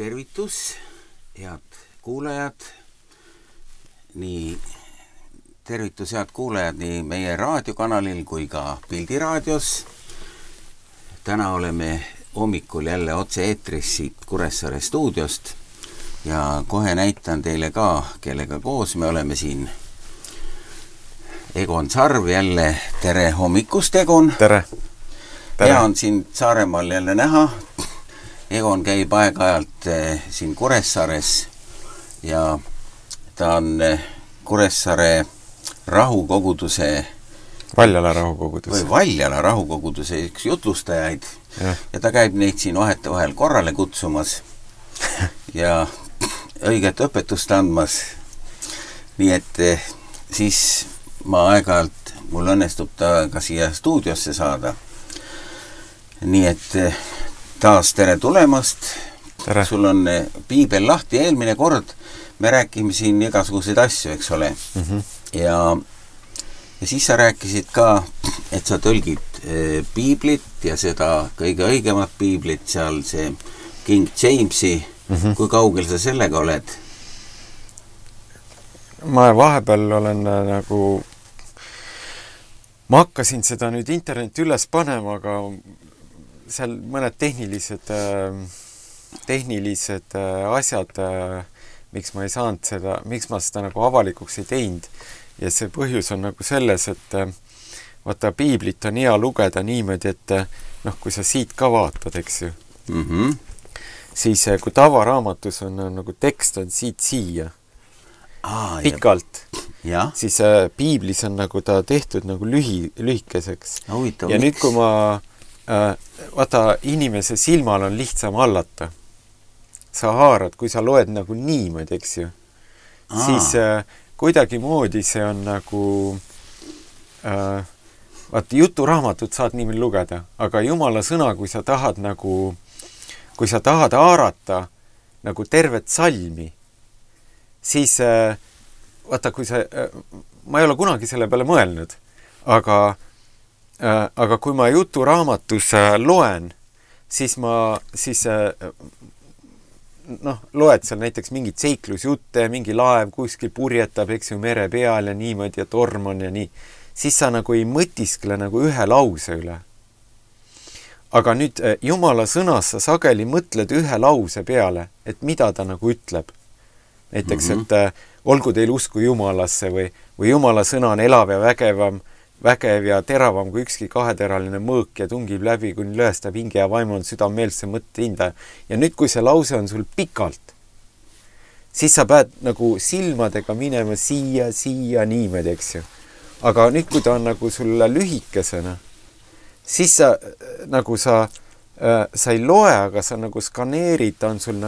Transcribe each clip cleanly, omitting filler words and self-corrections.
tervitus, head kuulajad, nii tervitus, head kuulajad nii meie raadiokanalil kui ka Pildiraadios. Täna oleme hommikul jälle otse-eetris siit Kuressaare stuudiost ja kohe näitan teile ka, kellega koos me oleme siin. Egon Sarv jälle, tere hommikust, Egon! Tere! Hea on siin Saaremaal jälle näha. Egon käib aeg-ajalt siin Kuressaares ja ta on Kuressaare rahukoguduse Valjala rahukoguduse. Või Valjala rahukoguduse üks jutlustajaid ja ta käib neid siin vahetevahel korrale kutsumas ja õiget õpetust andmas. Nii et siis ma aeg-ajalt mul õnnestub ta ka siia stuudiosse saada. Nii et taas tere tulemast. Tere. Sul on piibel lahti. Eelmine kord me rääkime siin igasuguseid asju, eks ole. Ja siis sa rääkisid ka, et sa tõlgid piiblit ja seda kõige õigemat piiblit, seal see King Jamesi. Kui kaugel sa sellega oled? Ma vahepeal olen ma hakkasin seda nüüd internetti üles panema, aga seal mõned tehnilised asjad, miks ma ei saanud seda, miks ma seda avalikuks ei teinud. Ja see põhjus on selles, et vaata, piiblit on hea lugeda niimoodi, et kui sa siit ka vaatad, eks ju, siis kui tavaraamatus on tekst on siit siia pikalt, siis piiblis on ta tehtud lühikeseks. Ja nüüd, kui ma vaata, inimese silmal on lihtsam hallata. Sa haarad, kui sa loed niimoodi, eks ju, siis kuidagi moodi see on vaata, juturaamatut saad niimoodi lugeda, aga Jumala sõna, kui sa tahad haarata tervet salmi, siis vaata, ma ei ole kunagi selle peale mõelnud, aga kui ma juturaamatus loen, siis loed seal näiteks mingid seiklusjutte, mingi laev kuskil purjetab, eks ju, mere peal ja niimoodi ja torm on ja nii, siis sa ei mõtiskle ühe lause üle. Aga nüüd Jumala sõnas sa sageli mõtled ühe lause peale, et mida ta ütleb. Näiteks, et olgu teil usku Jumalasse või Jumala sõna on elav ja vägev ja teravam kui ükski kaheteraline mõõk ja tungib läbi, kuni lõestab hinge ja vaimu on südameelse mõtte hinda. Ja nüüd, kui see lause on sul pikalt, siis sa pead silmadega minema siia niimoodi, eks ju. Aga nüüd, kui ta on sulle lühikesena, siis sa ei loe, aga sa skaneerid, ta on sul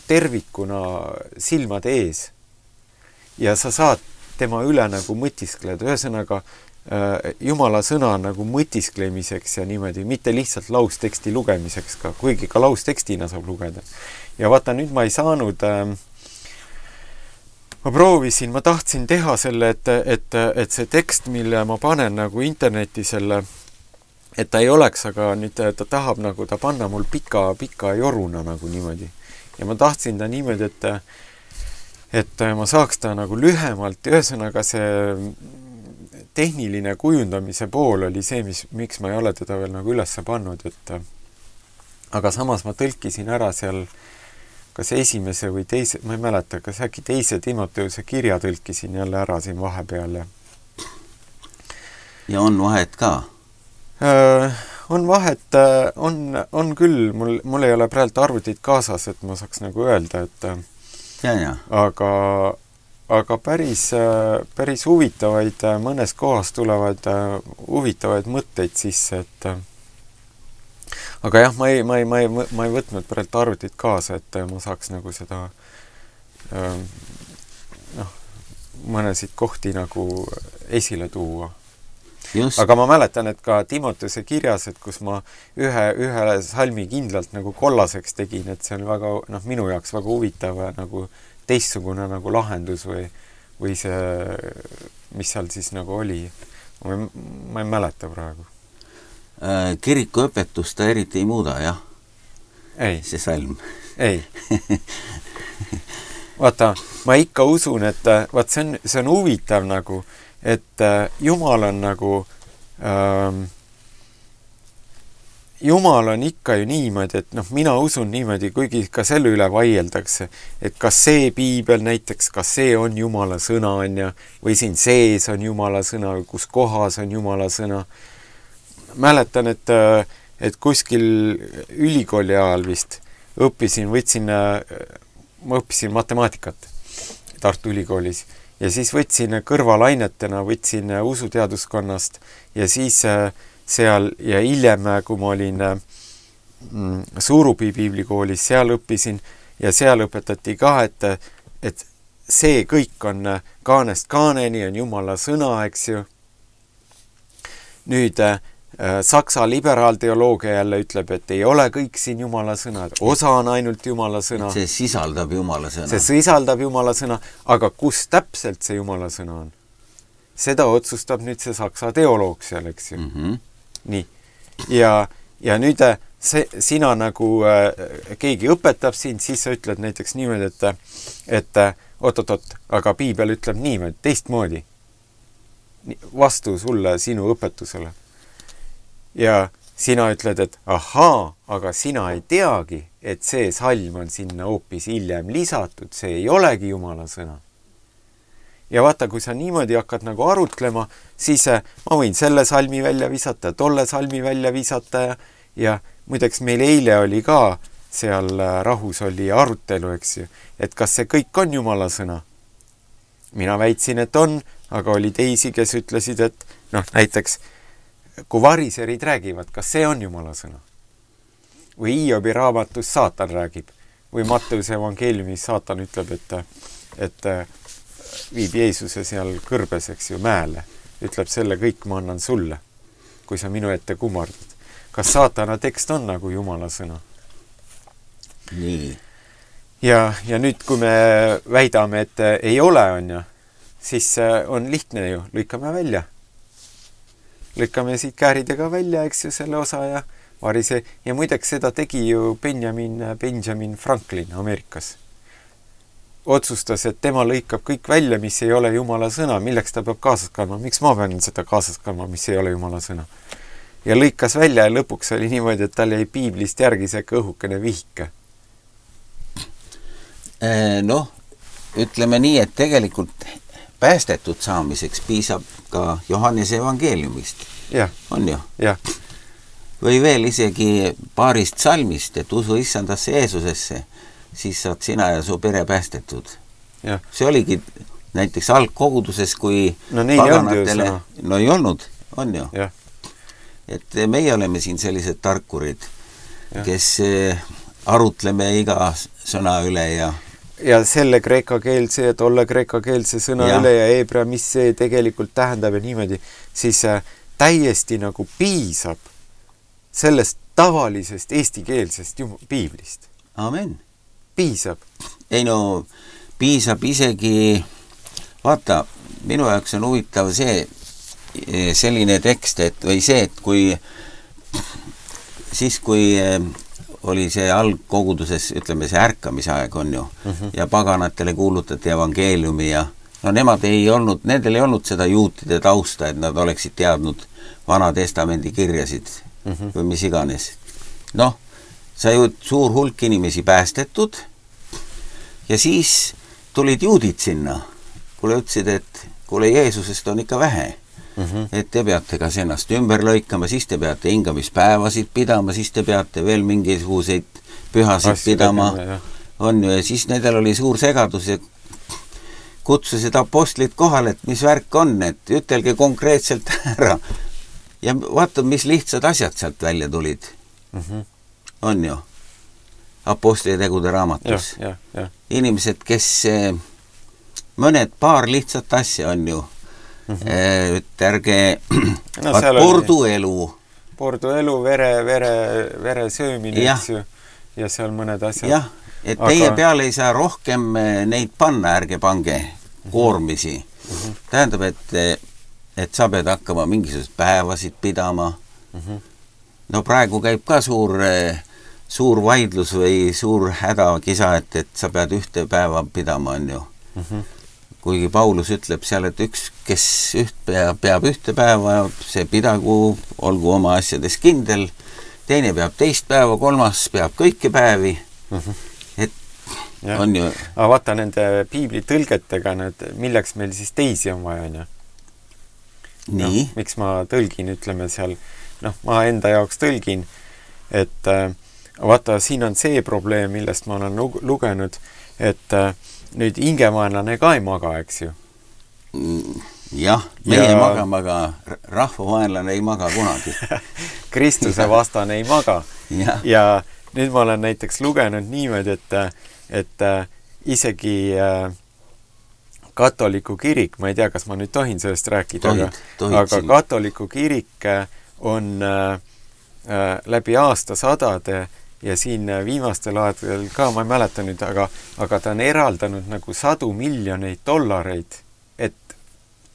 tervikuna silmade ees. Ja sa saad tema üle mõtiskleda. Ühesõnaga, Jumala sõna on mõtisklemiseks ja niimoodi, mitte lihtsalt lausteksti lugemiseks ka, kuigi ka laustekstina saab lugeda. Ja vaata, nüüd ma ei saanud, ma proovisin, ma tahtsin teha selle, et see tekst, mille ma panen interneti selle, et ta ei oleks, aga nüüd ta tahab ta panna mul pika joruna niimoodi. Ja ma tahtsin ta niimoodi, et ma saaks ta lühemalt. Ühesõnaga see tehniline kujundamise pool oli see, miks ma ei ole teda veel üles pannud. Aga samas ma tõlkisin ära seal kas esimese või teise, ma ei mäleta, kas äkki teise Timoteuse kirja tõlkisin jälle ära siin vahepeal. Ja on vahet ka? On vahet, on küll, mul ei ole praegu arvutit kaasas, et ma saaks öelda, et aga päris huvitavaid, mõnes kohas tulevad huvitavaid mõtteid sisse, et aga jah, ma ei võtnud praegu arvutit kaasa, et ma saaks seda mõnesid kohti esile tuua. Just. Aga ma mäletan, et ka Timotuse kirjas, et kus ma ühe salmi kindlalt kollaseks tegin, et see on väga, minu jaoks väga huvitav teistsugune lahendus või see, mis seal siis oli. Ma ei mäleta praegu. Kiriku õpetust ta eriti ei muuda, jah? Ei. See salm. ei. Vaata, ma ikka usun, et vaat see on huvitav nagu, et Jumal on nagu Jumal on ikka ju niimoodi, et noh, mina usun niimoodi, kuigi ka selle üle vaieldakse, et kas see piibel näiteks, kas see on Jumala sõna, on ja, või siin sees on Jumala sõna, või kus kohas on Jumala sõna. Mäletan, et kuskil ülikooli ajal vist ma õppisin matemaatikat Tartu Ülikoolis ja siis võtsin kõrvalainetena, usuteaduskonnast ja siis seal ja hiljem, kui ma olin Suurupi piiblikoolis, seal õppisin ja seal õpetati ka, et see kõik on kaanest kaaneni, on Jumala sõna, eks ju. Nüüd Saksa liberaalteoloogia jälle ütleb, et ei ole kõik siin Jumala sõna, osa on ainult Jumala sõna. See sisaldab Jumala sõna. See sisaldab Jumala sõna, aga kus täpselt see Jumala sõna on? Seda otsustab nüüd see Saksa teoloog seal, eks ju. Nii. Ja nüüd sina nagu keegi õpetab sind, siis sa ütled näiteks niimoodi, et oot, aga piibel ütleb niimoodi, teistmoodi. Vastu sulle sinu õpetusele. Ja sina ütled, et ahaa, aga sina ei teagi, et see salm on sinna hoopis hiljem lisatud, see ei olegi Jumala sõna. Ja vaata, kui sa niimoodi hakkad nagu arutlema, siis ma võin selle salmi välja visata, tolle salmi välja visata ja muideks meil eile oli ka seal Rahus oli arutelu, eks ju, et kas see kõik on Jumala sõna. Mina väitsin, et on, aga oli teisi, kes ütlesid, et noh, näiteks kui variserid räägivad, kas see on Jumala sõna? Või Hiobi raamatus saatan räägib. Või Matteuse evangeeliumis saatan ütleb, et viib Jeesuse seal kõrbes, eks ju, mäele. Ütleb selle kõik ma annan sulle, kui sa minu ette kummardad. Kas saatana tekst on nagu Jumala sõna? Nii. Ja nüüd, kui me väidame, et ei ole, on ja, siis on lihtne ju, lõikame välja. Lõikame siit kääridega välja, eks ju, selle osa ja varise. Ja muideks seda tegi ju Benjamin Franklin Ameerikas. Otsustas, et tema lõikab kõik välja, mis ei ole Jumala sõna. Milleks ta peab kaasas kandma? Miks ma pean seda kaasas kandma, mis ei ole Jumala sõna? Ja lõikas välja ja lõpuks oli niimoodi, et tal jäi piiblist järgi see õhukene vihke. Noh, ütleme nii, et tegelikult päästetud saamiseks piisab ka Johannese evangeeliumist. Ja. On ju? Ja. Või veel isegi paarist salmist, et usu issandasse Jeesusesse, siis saad sina ja su pere päästetud. Ja. See oligi näiteks algkoguduses, kui paganatele... No ei olnud, on ju? Ja. Et meie oleme siin sellised tarkurid, kes arutleme iga sõna üle ja selle kreekakeelse ja tolle kreekakeelse sõna üle ja heebrea, mis see tegelikult tähendab ja niimoodi, siis täiesti nagu piisab sellest tavalisest eestikeelsest piiblist. Amen. Piisab. Ei no, piisab isegi, vaata, minu jaoks on huvitav selline tekst, või see, et kui oli see algkoguduses, ütleme see ärkamise aeg on ju, ja paganatele kuulutati evangeeliumi ja no nendel ei olnud seda juutide tausta, et nad oleksid teadnud Vana Testamendi kirjasid või mis iganes. Noh, sai suur hulk inimesi päästetud ja siis tulid juudid sinna, kuule ütlesid, et kuule Jeesusest on ikka vähe. Et te peate kas ennast ümber lõikama, siis te peate hingamispäevasid pidama, siis te peate veel mingisuguseid pühasid pidama. On ju, ja siis nendel oli suur segadus ja kutsusid apostlid kohale, et mis värk on, et ütelge konkreetselt ära. Ja vaata, mis lihtsad asjad sealt välja tulid. On ju. Apostlitegude raamatus. Inimesed, kes mõned paar lihtsat asja on ju. Ärge porduelu, vere söömine, eks ju, ja seal mõned asjad. Jah, et teie peale ei saa rohkem neid panna, ärge pange koormisi. Tähendab, et sa pead hakkama mingisugused päevasid pidama. No praegu käib ka suur suur vaidlus või suur hädakisa, et sa pead ühte päeva pidama, on ju. Kuigi Paulus ütleb seal, et üks, kes peab ühte päeva, see pidagu, olgu oma asjades kindel, teine peab teist päeva, kolmas peab kõiki päevi. Et ja. On ju... Aga vaata nende piibli tõlgetega, milleks meil siis teisi on vaja, on ju? Nii. Miks ma tõlgin, ütleme seal, ma enda jaoks tõlgin, et vaata, siin on see probleem, millest ma olen lugenud, et nüüd hingemaenlane ka ei maga, eks ju? Jah, meie magame, aga rahvavaenlane ei maga kunagi. Kristuse vastane ei maga. Ja nüüd ma olen näiteks lugenud niimoodi, et isegi katoliku kirik, ma ei tea, kas ma nüüd tohin sellest rääkida, aga katoliku kirik on läbi aastasadade ja siin viimastel aegadel ka, ma ei mäleta nüüd, aga ta on eraldanud nagu $100 miljoneid, et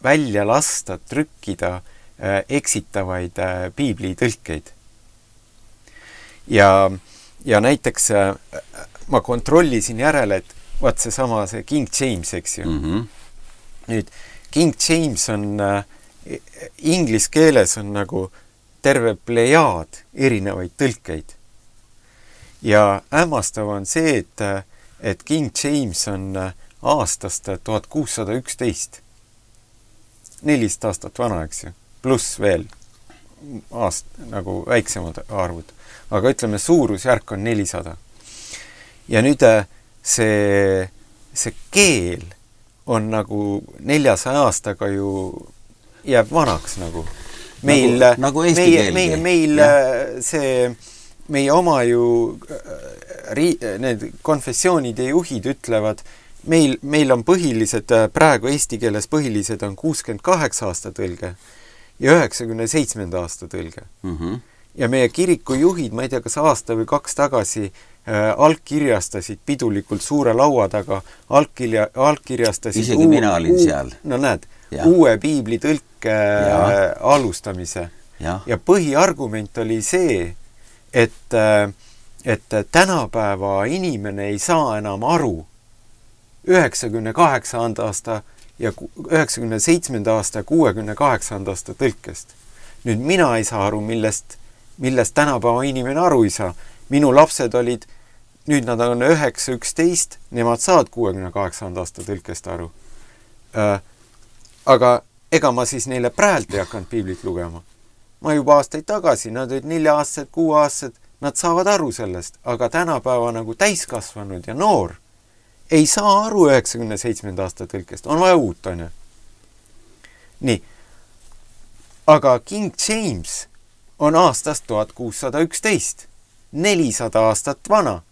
välja lasta, trükkida eksitavaid piiblitõlkeid. Ja näiteks ma kontrollisin järele, et vaat see King James, eks ju. Nüüd, King James on inglis keeles on nagu terve plejaad erinevaid tõlkeid. Ja hämmastav on see, et King James on aastast 1611. 400 aastat vana, eks ju. Pluss veel nagu väiksemad arvud. Aga ütleme, suurusjärk on 400. Ja nüüd see keel on nagu 400 aastaga ju jääb vanaks nagu. Meil, nagu eesti keelgi. Meil meie oma ju need konfessioonide juhid ütlevad, meil on põhilised, praegu eesti keeles põhilised on 68 aasta tõlge ja 97 aasta tõlge. Ja meie kiriku juhid, ma ei tea, kas aasta või 2 tagasi altkirjastasid pidulikult suure laua taga, altkirjastasid isegi mina olin seal. No näed, uue piibli tõlke alustamise. Ja põhiargument oli see, et tänapäeva inimene ei saa enam aru 98 aasta ja 97 aasta ja 68 aasta tõlkest. Nüüd mina ei saa aru, millest tänapäeva inimene aru ei saa. Minu lapsed olid, nüüd nad on 9-11, nemad saavad 68 aasta tõlkest aru. Aga ega ma siis neile praegu ei hakanud piiblit lugema. Ma juba aastaid tagasi, nad olid 4-aastased, 6-aastased, nad saavad aru sellest, aga tänapäeva nagu täiskasvanud ja noor ei saa aru 97 aasta tõlkest, on vaja uut, on ju. Nii, aga King James on aastast 1611, 400 aastat vana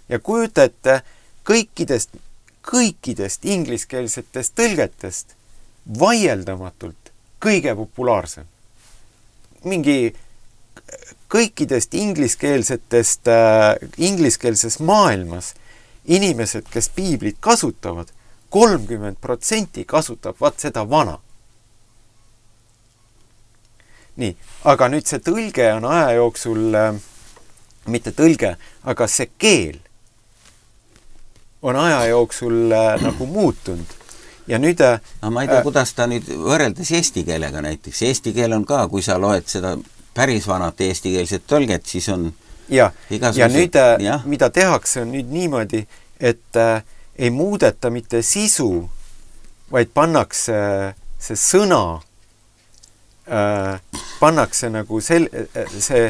ja kujutate kõikidest ingliskeelsetest tõlgetest vaieldamatult kõige populaarsem. Mingi kõikidest ingliskeelses maailmas inimesed, kes piiblit kasutavad, 30% kasutab vaat seda vana. Nii, aga nüüd see tõlge on aja jooksul, mitte tõlge, aga see keel on aja jooksul nagu muutunud. Ja nüüd... ma ei tea, kuidas ta nüüd võrreldes eesti keelega näiteks. Eesti keel on ka, kui sa loed seda päris vanat eestikeelset tõlget, siis on igasugused... Ja nüüd, mida tehakse, on nüüd niimoodi, et ei muudeta mitte sisu, vaid pannakse see sõna, pannakse nagu see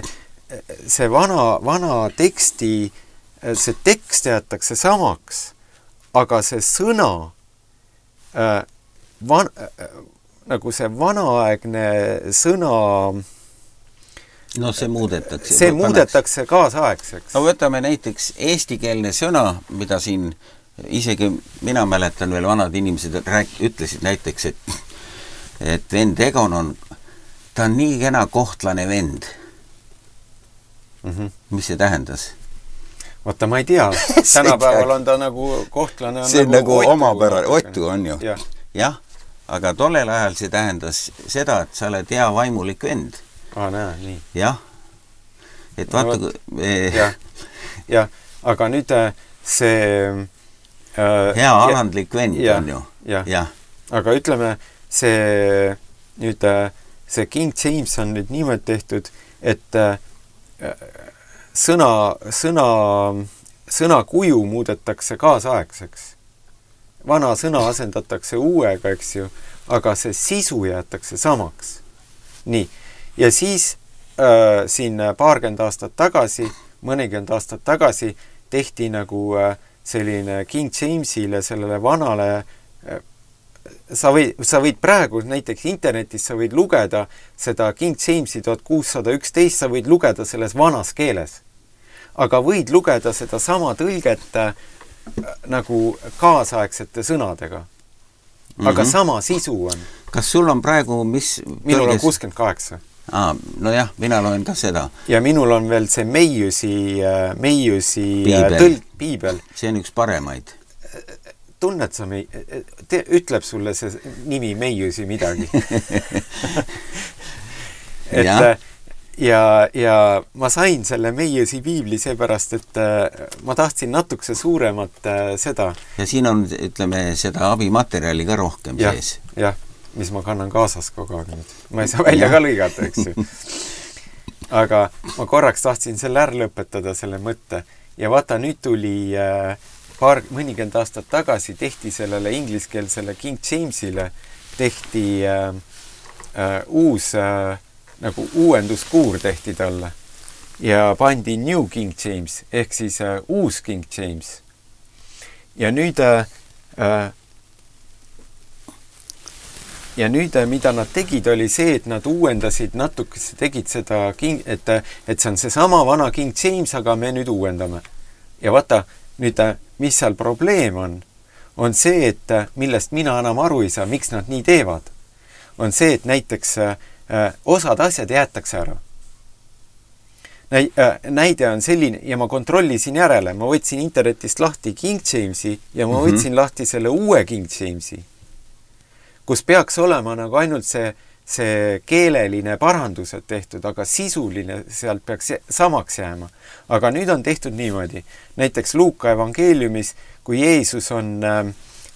vana teksti, see tekst jäetakse samaks, aga see sõna nagu see vanaaegne sõna see muudetakse. See muudetakse kaasaegseks. No võtame näiteks eestikeelne sõna, mida siin isegi mina mäletan veel vanad inimesed ütlesid näiteks, et vend Egon ta on nii kena kohtlane vend. Mis see tähendas? Vaata, ma ei tea. Tänapäeval on ta nagu kohtlane. See on nagu omapärane, Otu on ju. Jah, aga tollel ajal see tähendas seda, et sa oled hea vaimulik vend. Näe, nii. Jah. Et vaata, jah, aga nüüd see hea alandlik vend on ju. Jah. Aga ütleme, see nüüd see King James on nüüd niimoodi tehtud, et sõna kuju muudetakse kaasaegseks. Vana sõna asendatakse uuega, eks ju, aga see sisu jäetakse samaks. Nii. Ja siis siin paarkümmend aastat tagasi, mõnikümmend aastat tagasi tehti nagu selline King Jamesile, sellele vanale sa võid praegu näiteks internetis, sa võid lugeda seda King Jamesi 1611, sa võid lugeda selles vanas keeles. Aga võid lugeda seda sama tõlget nagu kaasaegsete sõnadega. Aga sama sisu on. Kas sul on praegu, mis... Minul on 68. No jah, mina loen ka seda. Ja minul on veel see Meiusi piibel. See on üks paremaid. Tunned sa ütleb sulle see nimi Meiusi midagi. ja ma sain selle Meiusi piibli seepärast, et ma tahtsin natukese suuremat seda. Ja siin on, ütleme, seda abimaterjali ka rohkem sees. Jah, mis ma kannan kaasas kogu aeg nüüd. Ma ei saa välja ka lõigata, eks ju. Aga ma korraks tahtsin selle ära lõpetada, selle mõtte. Ja vaata, nüüd tuli... mõnikümmend aastat tagasi tehti sellele ingliskeelsele King Jamesile tehti uus nagu uuenduskuur tehti talle ja pandi New King James ehk siis uus King James. Ja nüüd mida nad tegid, oli see, et nad uuendasid natukese, tegid seda, et see on see sama vana King James, aga me nüüd uuendame. Ja vaata, nüüd mis seal probleem on see, et millest mina enam aru ei saa, miks nad nii teevad, on see, et näiteks osad asjad jäetakse ära. Näide on selline, ja ma kontrollisin järele, ma võtsin internetist lahti King Jamesi ja ma võtsin lahti selle uue King Jamesi, kus peaks olema nagu ainult see keeleline parandused tehtud, aga sisuline sealt peaks samaks jääma. Aga nüüd on tehtud niimoodi. Näiteks Luuka evangeeliumis, kui Jeesus on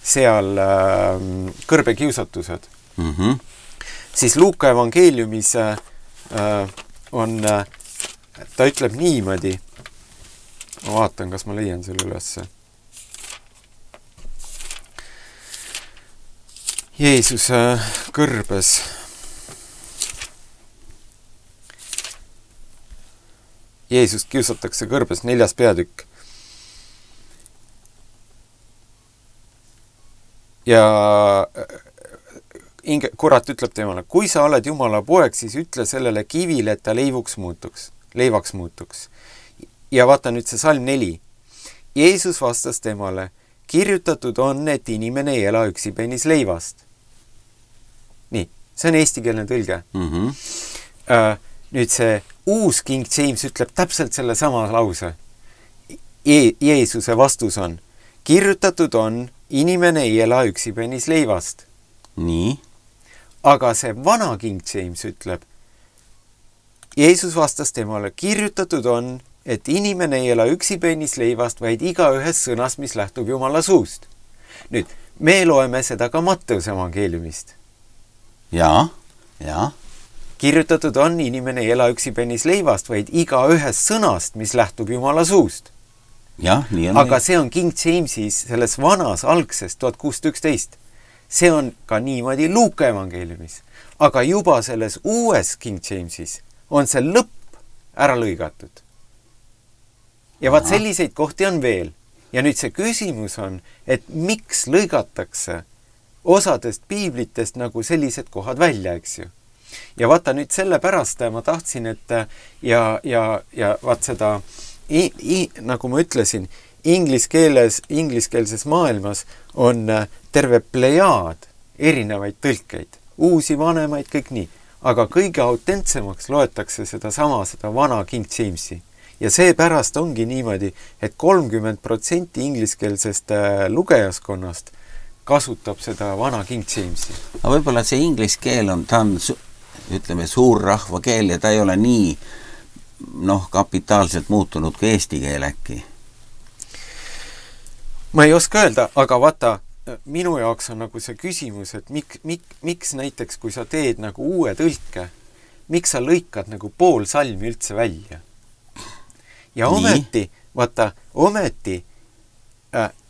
seal kõrbekiusatused, siis Luuka evangeeliumis on, ta ütleb niimoodi, ma vaatan, kas ma leian selle ülesse. Jeesus kõrbes. Jeesust kiusatakse kõrbes, 4. peatükk. Ja kurat ütleb temale, kui sa oled Jumala poeg, siis ütle sellele kivile, et ta leivaks muutuks. Ja vaata nüüd see salm 4. Jeesus vastas temale, kirjutatud on, et inimene ei ela üksipäinis leivast. Nii, see on eestikeelne tõlge. Nüüd see uus King James ütleb täpselt selle sama lause. Jeesuse vastus on, kirjutatud on, inimene ei ela üksipäinis leivast. Nii. Aga see vana King James ütleb, Jeesus vastas temale, kirjutatud on, et inimene ei ela üksipäinis leivast, vaid igaühes sõnast, mis lähtub Jumala suust. Nüüd, me loeme seda ka Matteuse evangeeliumist. Jaa. Kirjutatud on, inimene ei ela üksipäinis leivast, vaid igaühes sõnast, mis lähtub Jumala suust. Jah, nii on. Aga see on King Jamesis, selles vanas algses 1611. See on ka niimoodi Luuka evangeeliumis. Aga juba selles uues King Jamesis on see lõpp ära lõigatud. Ja vaat selliseid kohti on veel. Ja nüüd see küsimus on, et miks lõigatakse osadest piiblitest nagu sellised kohad välja, eks ju. Ja vaata nüüd selle pärast ma tahtsin, et ja vaat seda, nagu ma ütlesin, ingliskeelses maailmas on terve plejaad erinevaid tõlkeid, uusi, vanemaid, kõik nii. Aga kõige autentsemaks loetakse seda vana King Jamesi. Ja seepärast ongi niimoodi, et 30% ingliskeelsest lugejaskonnast kasutab seda vana King Jamesi. Aga võib-olla see ingliskeel on, ta on ütleme, suur rahva keel ja ta ei ole nii kapitaalselt muutunud kui eesti keel äkki. ma ei oska öelda, aga vaata, minu jaoks on nagu see küsimus, et miks näiteks, kui sa teed nagu uue tõlke, miks sa lõikad nagu pool salmi üldse välja? Ja ometi, vaata,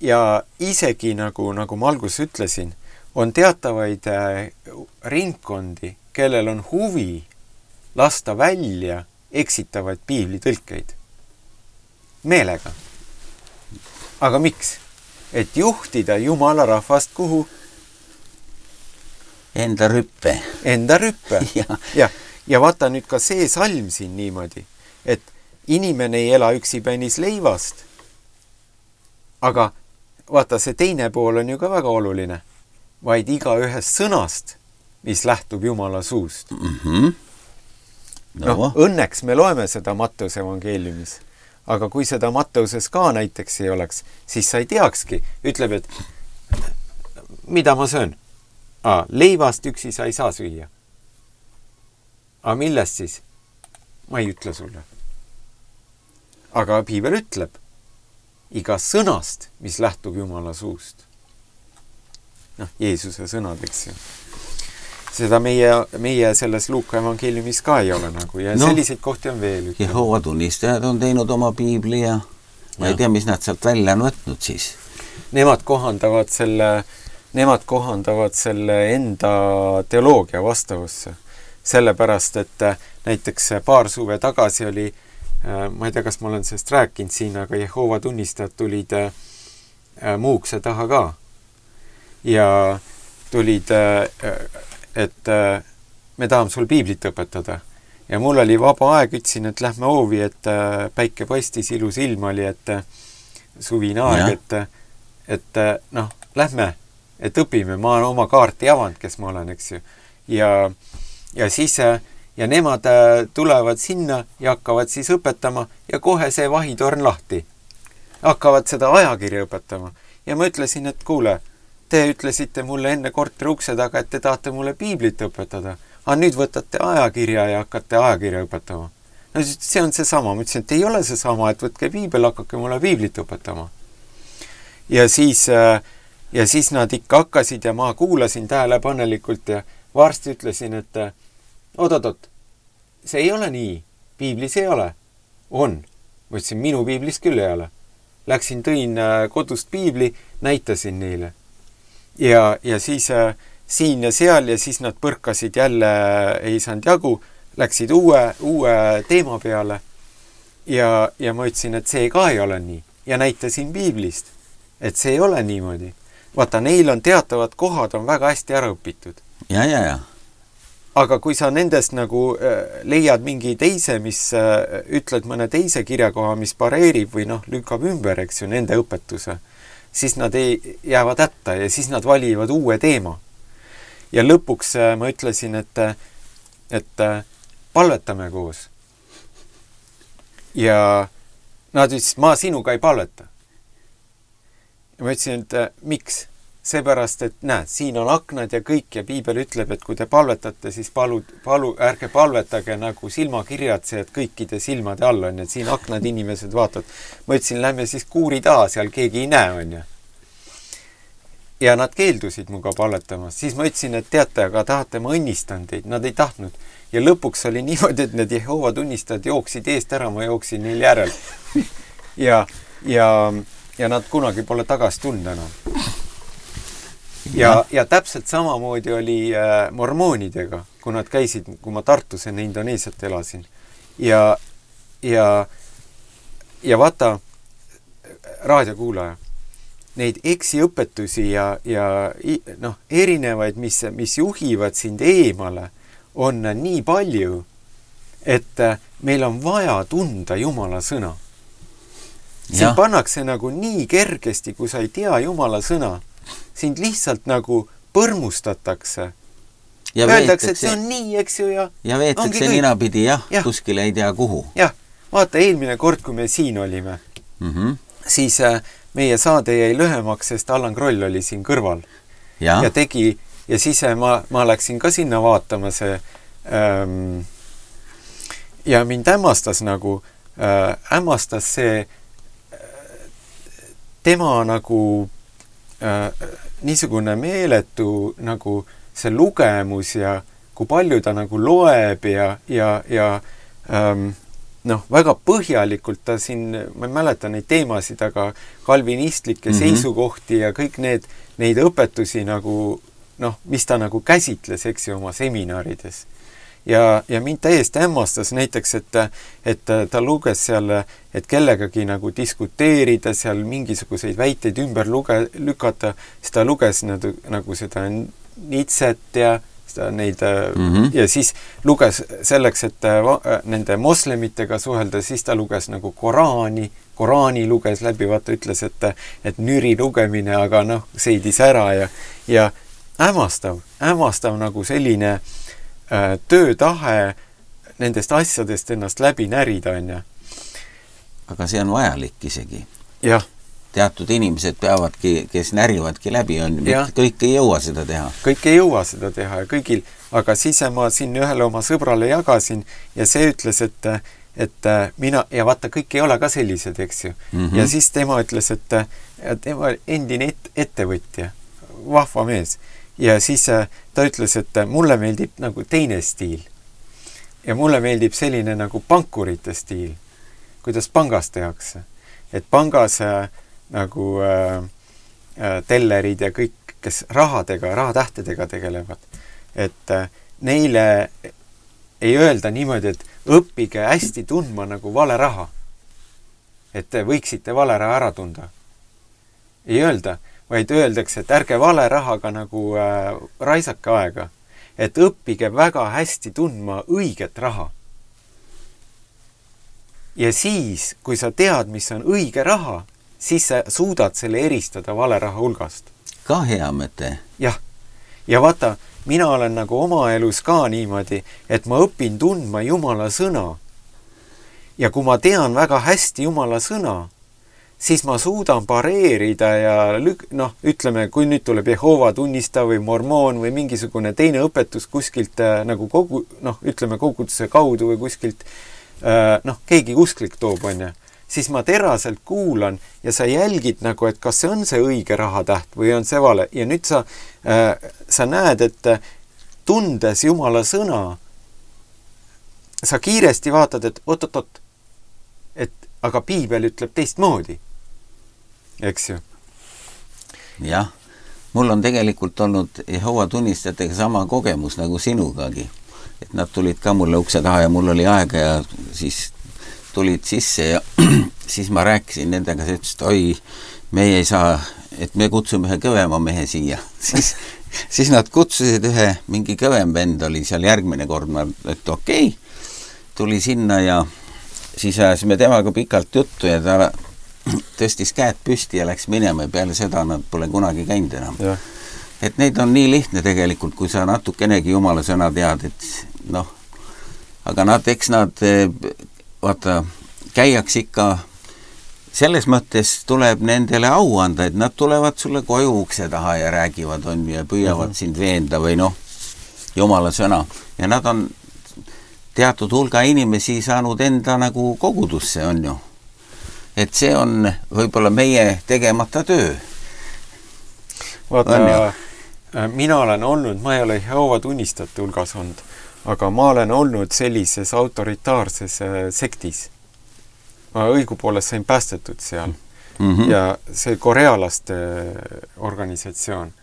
ja isegi nagu ma alguses ütlesin, on teatavaid ringkondi, kellel on huvi lasta välja eksitavaid piiblitõlkeid. Meelega. Aga miks? Et juhtida Jumala rahvast kuhu? Enda rüppe. Enda rüppe. Ja vaata nüüd ka see salm siin niimoodi, et inimene ei ela üksipänis leivast. Aga vaata, see teine pool on ju ka väga oluline, vaid iga ühest sõnast, mis lähtub Jumala suust. Õnneks me loeme seda Matteuse evangeeliumis. Aga kui seda Matteuses ka näiteks ei oleks, siis sa ei teakski. Ütleb, et mida ma söön? Leivast üksi sa ei saa süüa. Millest siis? Ma ei ütle sulle. Aga piibel ütleb iga sõnast, mis lähtub Jumala suust. Jeesuse sõnad, eks ju. Seda meie selles Luuka evangeeliumis ka ei ole nagu ja selliseid kohti on veel. Jehova tunnistajad on teinud oma piibli ja ma ei tea, mis nad sealt välja on võtnud siis. Nemad kohandavad selle enda teoloogia vastavusse. Sellepärast, et näiteks paar suve tagasi oli, ma ei tea, kas ma olen sellest rääkinud siin, aga Jehova tunnistajad tulid Muukse taha ka. Ja tulid et me tahame sul piiblit õpetada. Ja mul oli vaba aeg, ütlesin, et lähme hoovi, et päike paistis, ilus ilm oli, et suvine aeg, et lähme, et õpime. Ma olen oma kaarti avanud, kes ma olen, eks ju. Ja siis ja nemad tulevad sinna ja hakkavad siis õpetama ja kohe see vahitorn lahti. Hakkavad seda ajakirja õpetama. Ja ma ütlesin, et kuule, te ütlesite mulle enne korteri ukse taga, et te tahate mulle piiblit õpetada. Aga nüüd võtate ajakirja ja hakkate ajakirja õpetama. See on see sama. Ma ütlesin, et ei ole see sama, et võtke piibel, hakkake mulle piiblit õpetama. Ja siis nad ikka hakkasid ja ma kuulasin tähelepanelikult ja varsti ütlesin, et oot, see ei ole nii. Piiblis ei ole. On. Ma ütlesin, minu piiblis küll ei ole. Läksin, tõin kodust piibli, näitasin neile. Ja siis siin ja seal ja siis nad põrkasid jälle, ei saanud jagu, läksid uue teema peale ja ma ütlesin, et see ka ei ole nii ja näitasin piiblist, et see ei ole niimoodi. Vaata, neil on teatavad kohad on väga hästi ära õpitud. Ja. Aga kui sa nendest nagu leiad mingi teise, mis ütled mõne teise kirjakoha, mis pareerib või lükkab ümber, eks ju, nende õpetuse, siis nad jäävad hätta ja siis nad valivad uue teema. Ja lõpuks ma ütlesin, et palvetame koos. Ja nad ütlesid, ma sinuga ei palveta. Ja ma ütlesin, et miks? Seepärast, et näed, siin on aknad ja kõik ja piibel ütleb, et kui te palvetate, siis ärge palvetage nagu silmakirjatsejad kõikide silmade all on, et siin aknad inimesed vaatavad. Ma ütlesin, lähme siis kuuri taha, seal keegi ei näe, on ju. Ja nad keeldusid muga palvetamas. Siis ma ütlesin, et teate, aga tahate, ma õnnistan teid. Nad ei tahtnud. Ja lõpuks oli niimoodi, et need Jehova tunnistajad jooksid eest ära, ma jooksin neil järel. Ja nad kunagi pole tagasi tulnud enam. Ja täpselt samamoodi oli mormoonidega, kui nad käisid, kui ma Tartus enne Indoneesiat elasin. Ja vaata, raadiokuulaja, neid eksiõpetusi ja erinevaid, mis juhivad sind eemale, on nii palju, et meil on vaja tunda Jumala sõna. Siin pannakse nagu nii kergesti, kui sa ei tea Jumala sõna. Sind lihtsalt nagu põrmustatakse. Ja öeldakse, et see on nii, eks ju, ja veetakse ninapidi, kuskil ei tea kuhu. Vaata, eelmine kord, kui me siin olime, siis meie saade jäi lühemaks, sest Allan Kroll oli siin kõrval. Ja tegi, ja siis ma läksin ka sinna vaatama see ja mind hämmastas see tema nagu niisugune meeletu nagu see lugemus ja kui palju ta nagu loeb ja noh, väga põhjalikult ta siin, ma ei mäleta neid teemasid, aga kalvinistlikke seisukohti ja kõik neid õpetusi nagu, noh, mis ta nagu käsitles, eks ju, oma seminarides. Ja mind täiesti hämmastas näiteks, et ta luges seal, et kellegagi nagu diskuteerida, seal mingisuguseid väiteid ümber lükata, siis ta luges nagu seda Nietzschet ja neid ja siis luges selleks, et nende moslemitega suhelda, siis ta luges nagu Koraani luges läbi, vaata ütles, et nüri lugemine, aga noh, seidis ära ja hämmastav nagu selline töötahe nendest asjadest ennast läbi närida, on ja. Aga see on vajalik isegi. Jah. Teatud inimesed peavadki, kes närivadki läbi, kõik ei jõua seda teha. Kõik ei jõua seda teha ja kõigil, aga siis ma siin ühele oma sõbrale jagasin ja see ütles, et mina, ja vaata, kõik ei ole ka sellised, eks ju. Ja siis tema ütles, et tema endine ettevõtja, vahva mees. Ja siis ta ütles, et mulle meeldib nagu teine stiil. Ja mulle meeldib selline nagu pankurite stiil, kuidas pangas tehakse. Et pangas nagu tellerid ja kõik, kes rahatähtedega tegelevad. Et neile ei öelda niimoodi, et õppige hästi tundma nagu vale raha. Et te võiksite vale raha ära tunda. Ei öelda, vaid öeldakse, et ärge vale rahaga nagu raisake aega. Et õppige väga hästi tundma õiget raha. Ja siis, kui sa tead, mis on õige raha, siis sa suudad selle eristada vale raha hulgast. Ka hea mõte. Jah. Ja vaata, mina olen nagu oma elus ka niimoodi, et ma õpin tundma Jumala sõna. Ja kui ma tean väga hästi Jumala sõna, siis ma suudan pareerida ja ütleme, kui nüüd tuleb Jehova tunnista või mormoon või mingisugune teine õpetus kuskilt nagu koguduse kaudu või kuskilt keegi usklik toob, on ja. Siis ma teraselt kuulan ja sa jälgid nagu, et kas see on see õige rahatäht või on see vale. Ja nüüd sa näed, et tundes Jumala sõna, sa kiiresti vaatad, et oot, aga piibel ütleb teistmoodi. Eks ju? Jah, mul on tegelikult olnud Jehova tunnistajatega sama kogemus nagu sinugagi. Et nad tulid ka mulle ukse taha ja mul oli aega ja siis tulid sisse ja siis ma rääkisin nendega, see ütles, et oi, meie ei saa, et me kutsume ühe kõvema mehe siia. Siis nad kutsusid ühe, mingi kõvem vend oli seal järgmine kord, et okei, tuli sinna ja siis ajasime temaga pikalt juttu ja ta tõstis käed püsti ja läks minema ja peale seda nad pole kunagi käinud enam. Ja. Et neid on nii lihtne tegelikult, kui sa natukenegi Jumala sõna tead, et noh, aga eks nad vaata, käiaks ikka selles mõttes tuleb nendele au anda, et nad tulevad sulle koju ukse taha ja räägivad ja püüavad sind veenda või noh, Jumala sõna. Ja nad on teatud hulga inimesi saanud enda nagu kogudusse, on ju. Et see on võib-olla meie tegemata töö. Vaata, mina olen olnud, ma ei ole Jehova tunnistajate hulgas olnud, aga ma olen olnud sellises autoritaarses sektis. Ma õigupoolest sain päästetud seal. Ja see korealaste organisatsioon.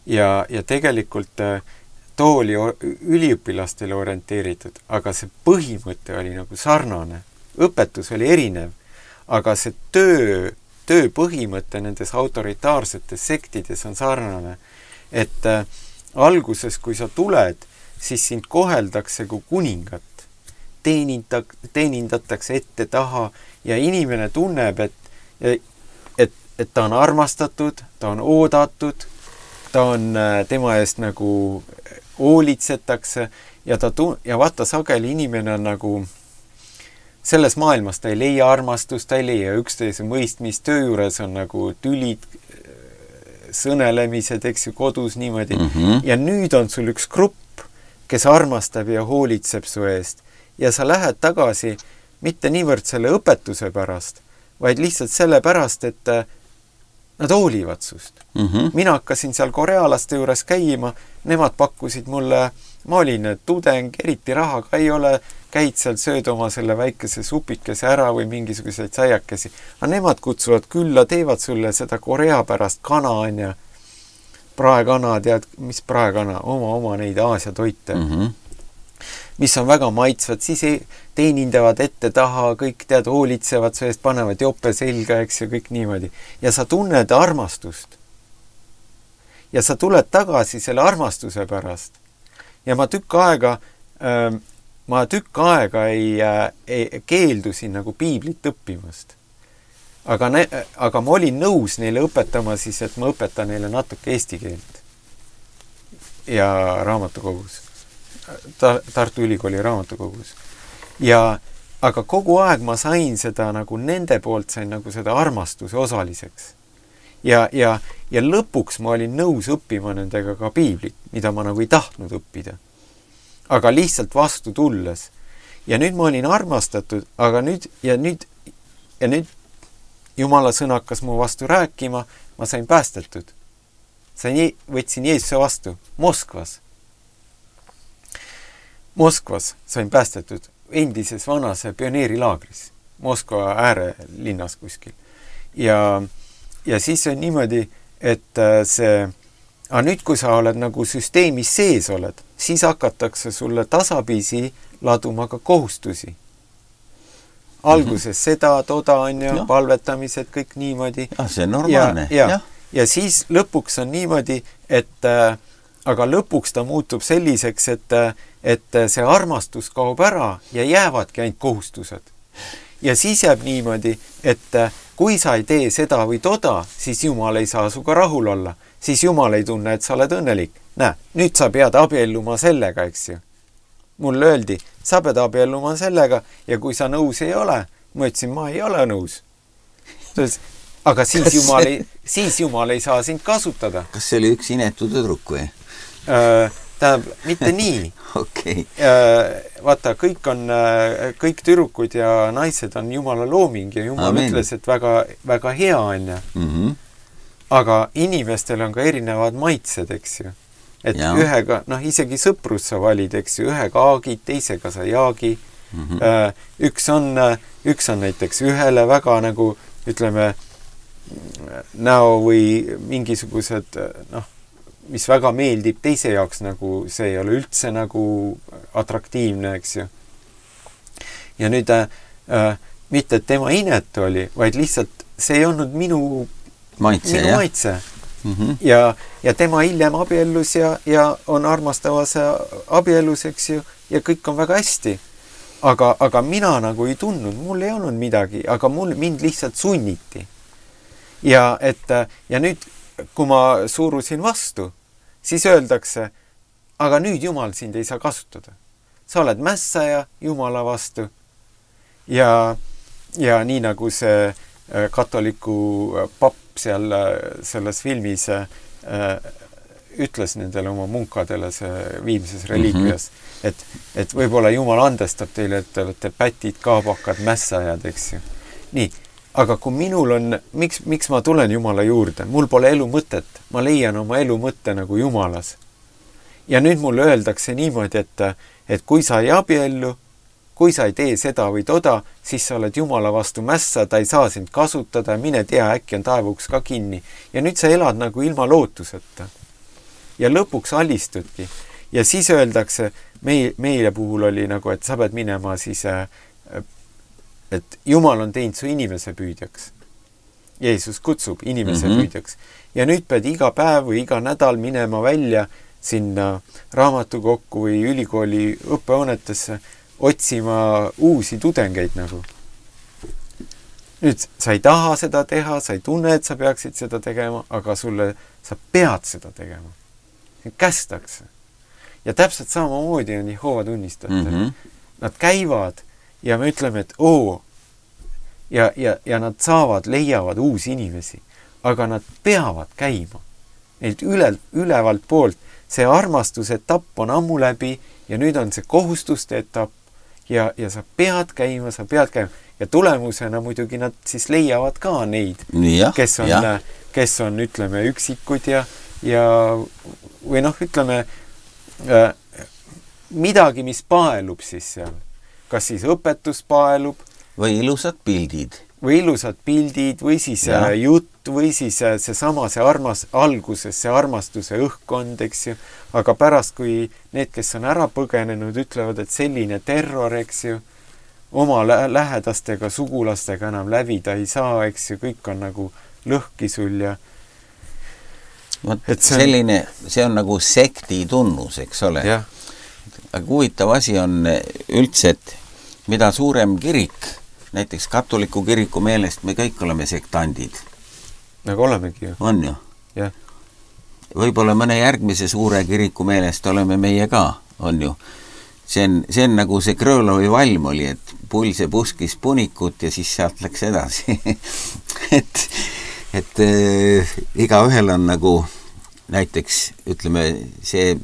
Ja tegelikult too oli üliõpilastele orienteeritud, aga see põhimõte oli nagu sarnane. Õpetus oli erinev, aga see töö põhimõte nendes autoritaarsete sektides on sarnane. Et alguses, kui sa tuled, siis sind koheldakse kui kuningat. Teenindatakse ette taha ja inimene tunneb, et ta on armastatud, ta on oodatud, ta on tema eest nagu hoolitsetakse ja vaata sageli inimene on nagu selles maailmas ta ei leia armastust, ta ei leia üksteise mõistmist, töö juures on nagu tülid, sõnelemised, eks ju, kodus niimoodi. Ja nüüd on sul üks grupp, kes armastab ja hoolitseb su eest. Ja sa lähed tagasi mitte niivõrd selle õpetuse pärast, vaid lihtsalt selle pärast, nad hoolivad sust. Mina hakkasin seal korealaste juures käima, nemad pakkusid mulle, ma olin tudeng, eriti rahaga ei ole, käid seal, sööd oma selle väikese supikese ära või mingisuguseid saiakesi. Aga nemad kutsuvad külla, teevad sulle seda Korea pärast kana, ja praekana, tead, mis praekana, oma neid Aasia toite, mis on väga maitsvad, siis teenindavad ette taha, kõik tead, hoolitsevad su eest, panevad jope selga, eks, ja kõik niimoodi. Ja sa tunned armastust. Ja sa tuled tagasi selle armastuse pärast. Ja ma tükk aega ei keeldusin nagu piiblit õppimast. Aga ma olin nõus neile õpetama siis, et ma õpetan neile natuke eesti keelt. Ja raamatukogus. Tartu Ülikooli raamatukogus. Aga kogu aeg ma sain seda nagu nende poolt sain nagu seda armastuse osaliseks. Ja lõpuks ma olin nõus õppima nendega ka piiblit, mida ma nagu ei tahtnud õppida. Aga lihtsalt vastu tulles. Ja nüüd ma olin armastatud, aga nüüd Jumala sõna hakkas mu vastu rääkima, ma sain päästetud. Võtsin Jeesuse vastu Moskvas sain päästetud endises vanas pioneerilaagris, Moskva äärelinnas kuskil. Ja siis on niimoodi, et nüüd kui sa oled nagu süsteemis sees oled, siis hakatakse sulle tasapisi laduma ka kohustusi. Alguses seda, toda on ja palvetamised, kõik niimoodi. See on normaalne. Ja siis lõpuks on niimoodi, aga lõpuks ta muutub selliseks, et see armastus kaob ära ja jäävadki ainult kohustused. Ja siis jääb niimoodi, et kui sa ei tee seda või toda, siis Jumal ei saa suga rahul olla. Siis Jumal ei tunne, et sa oled õnnelik. Näe, nüüd sa pead abielluma sellega, eks ju. Mulle öeldi, sa pead abielluma sellega ja kui sa nõus ei ole, ma ütlesin, ma ei ole nõus. Aga siis Jumal ei saa sind kasutada. Kas see oli üks inetu tüdruk või? Tähendab, mitte nii. Okay. Vaata, kõik tüdrukud ja naised on Jumala looming ja Jumal ütles, et väga, väga hea on ja. Aga inimestel on ka erinevad maitsed, eks ju. Et ühega, isegi sõprus sa valid, eks ju, ühega aagid, teisega sa jaagi. Üks on näiteks ühele väga nagu, ütleme, näo või mingisugused, mis väga meeldib teise jaoks, nagu see ei ole üldse nagu atraktiivne, eks ju. Ja nüüd mitte, et tema inetu oli, vaid lihtsalt see ei olnud minu maitse. Ja tema hiljem abiellus ja on armastavas abiellus, eks ju, ja kõik on väga hästi. Aga mina nagu ei tundnud, mul ei olnud midagi, aga mind lihtsalt sunniti. Ja nüüd, kui ma suurusin vastu, siis öeldakse, aga nüüd Jumal sind ei saa kasutada. Sa oled mässaja Jumala vastu. Ja nii nagu see katoliku papp seal selles filmis ütles nendele oma munkadele see viimses reliikvias, et võib-olla Jumal andestab teile, et te olete pätid, kaabakad, mässajad, eks ju. Nii. Aga kui minul on, miks ma tulen Jumala juurde? Mul pole elu mõtet. Ma leian oma elu mõtte nagu Jumalas. Ja nüüd mulle öeldakse niimoodi, et kui sa ei abiellu, kui sa ei tee seda või toda, siis sa oled Jumala vastu mässa, ta ei saa sind kasutada, mine tea, äkki on taevuks ka kinni. Ja nüüd sa elad nagu ilma lootuseta. Ja lõpuks alistudki. Ja siis öeldakse, meile puhul oli nagu, et sa pead minema siis et Jumal on teinud su inimese püüdjaks. Jeesus kutsub inimese püüdjaks. Ja nüüd pead iga päev või iga nädal minema välja sinna raamatukokku või ülikooli õppehoonetesse otsima uusi tudengeid nagu. Nüüd sa ei taha seda teha, sa ei tunne, et sa peaksid seda tegema, aga sa pead seda tegema. Kästakse. Ja täpselt samamoodi on Jehova tunnistajatel. Nad käivad ja me ütleme, et ja nad leiavad uusi inimesi, aga nad peavad käima. Neilt ülevalt poolt see armastuse etapp on ammu läbi ja nüüd on see kohustuste etapp ja sa pead käima. Ja tulemusena muidugi nad siis leiavad ka neid, kes on kes on, ütleme, üksikud ja või noh, ütleme, midagi, mis paelub siis seal. Kas siis õpetus paelub. Või ilusad pildid. Või siis jutt, või siis see alguses see armastuse õhkkond, eks ju. Aga pärast, kui need, kes on ära põgenenud, ütlevad, et selline terror, eks ju, oma lähedastega, sugulastega enam lävida ei saa, eks ju, kõik on nagu lõhki sul ja see on nagu sekti tunnus, eks ole. Aga huvitav asi on üldse, et mida suurem kirik, näiteks katoliku kiriku meelest me kõik oleme sektandid. Nagu olemegi ju. On ju. Jah. Võib-olla mõne järgmise suure kiriku meelest oleme meie ka, on ju. See on nagu see Krõlovi valm oli, et pulse puskis punikut ja siis sealt läks edasi. et igaühel on nagu näiteks, ütleme, see,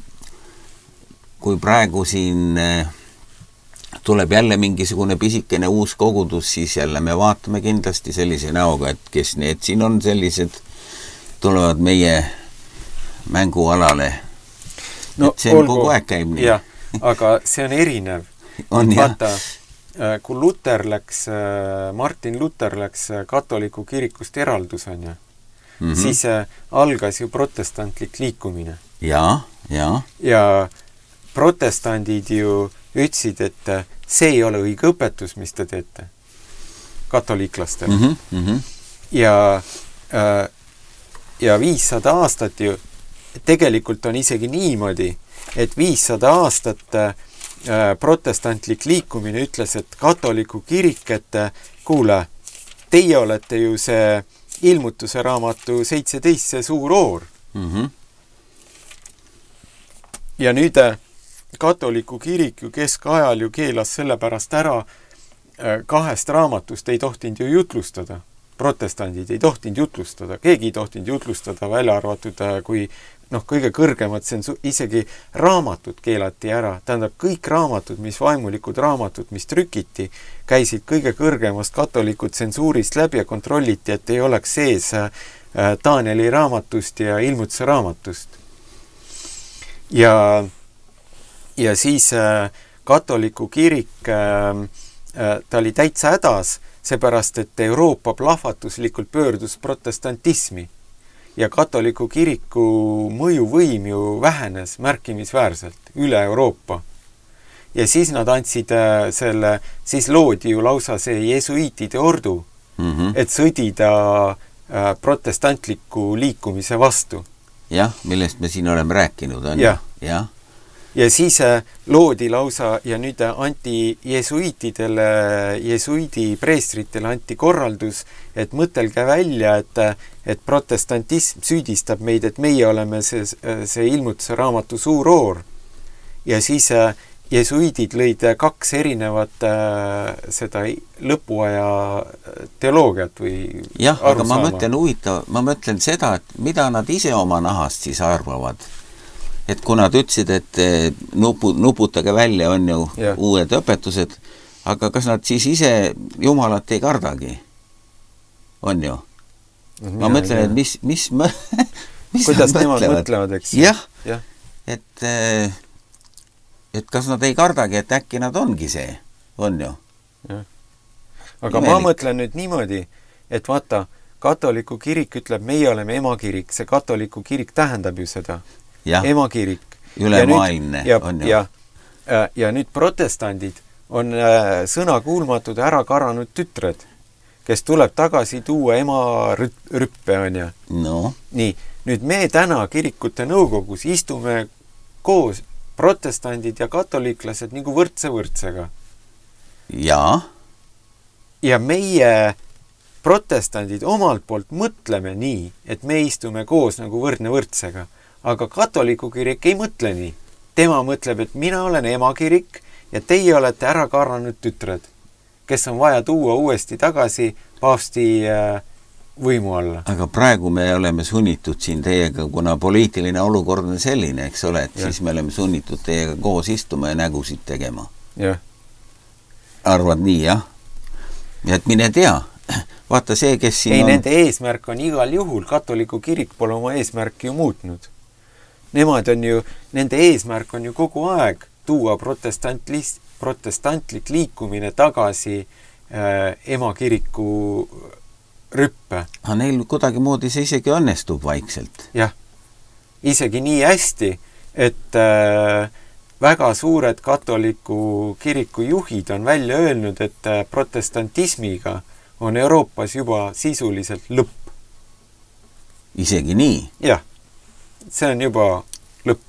kui praegu siin tuleb jälle mingisugune pisikene uus kogudus, siis jälle me vaatame kindlasti sellise näoga, et kes need siin on sellised, tulevad meie mängualale. No, et see on kogu aeg käib nii. Jah, aga see on erinev. Vaata, kui Martin Luther läks katoliku kirikust eraldusanja, siis algas ju protestantlik liikumine. Ja protestandid ju ütlesid, et see ei ole õige õpetus, mis te teete katoliiklastele. Ja 500 aastat ju tegelikult on isegi niimoodi, et 500 aastat protestantlik liikumine ütles, et katoliku kirik, et kuule, teie olete ju see ilmutuse raamatu 17, see suur oor. Ja nüüd katoliku kirik ju keskajal ju keelas sellepärast ära 2 raamatust ei tohtinud ju jutlustada. Protestandid ei tohtinud jutlustada, keegi ei tohtinud jutlustada, välja arvatud, kui kõige kõrgemad, isegi raamatud keelati ära. Tähendab, kõik raamatud, mis vaimulikud raamatud, mis trükiti, käisid kõige kõrgemast katoliku tsensuurist läbi ja kontrolliti, et ei oleks sees Danieli raamatust ja ilmutuse raamatust. Ja siis katoliku kirik, ta oli täitsa hädas, seepärast, et Euroopa plahvatuslikult pöördus protestantismi ja katoliku kiriku mõjuvõim ju vähenes märkimisväärselt üle Euroopa. Ja siis nad andsid siis loodi ju lausa see jesuiitide ordu, et sõdida protestantliku liikumise vastu. Jah, millest me siin oleme rääkinud, on ju? Jah. Ja siis loodi lausa ja nüüd anti jesuidi preestritele anti korraldus, et mõtelge välja, et protestantism süüdistab meid, et meie oleme see ilmutuse raamatu suur oor. Ja siis jesuidid lõid 2 erinevat seda lõpuaja teoloogiat või jah, aga ma mõtlen seda, et mida nad ise oma nahast siis arvavad. Et kui nad ütlesid, et nuputage välja, on ju uued õpetused, aga kas nad siis ise Jumalat ei kardagi? On ju? Ma mõtlen, et mis kuidas nemad mõtlevad, eks? Jah, et kas nad ei kardagi, et äkki nad ongi see, on ju? Aga ma mõtlen nüüd niimoodi, et vaata, katoliku kirik ütleb, meie oleme emakirik, see katoliku kirik tähendab ju seda. Emakirik. Ülemaailmne on ju. Ja nüüd protestandid on sõnakuulmatud ära karanud tütred, kes tuleb tagasi tuua ema rüppe, on ju. No. Nii, nüüd me täna kirikute nõukogus istume koos protestandid ja katoliiklased nagu võrdsega. Ja meie protestandid omalt poolt mõtleme nii, et me istume koos nagu võrdsega. Aga katoliku kirik ei mõtle nii. Tema mõtleb, et mina olen emakirik ja teie olete ära karanud tütred, kes on vaja tuua uuesti tagasi paavsti võimu alla. Aga praegu me oleme sunnitud siin teiega, kuna poliitiline olukord on selline, eks ole, et siis me oleme sunnitud teiega koos istuma ja nägusid tegema. Jah. Arvad nii, jah? Ja et mine tea, vaata see, kes siin nende eesmärk on igal juhul, katoliku kirik pole oma eesmärki ju muutnud. Nende eesmärk on ju kogu aeg tuua protestantlik liikumine tagasi emakiriku rüppe. Neil kuidagi moodi see isegi õnnestub vaikselt. Jah, isegi nii hästi, et väga suured katoliku kiriku juhid on välja öelnud, et protestantismiga on Euroopas juba sisuliselt lõpp. Isegi nii? Jah, see on juba lõpp.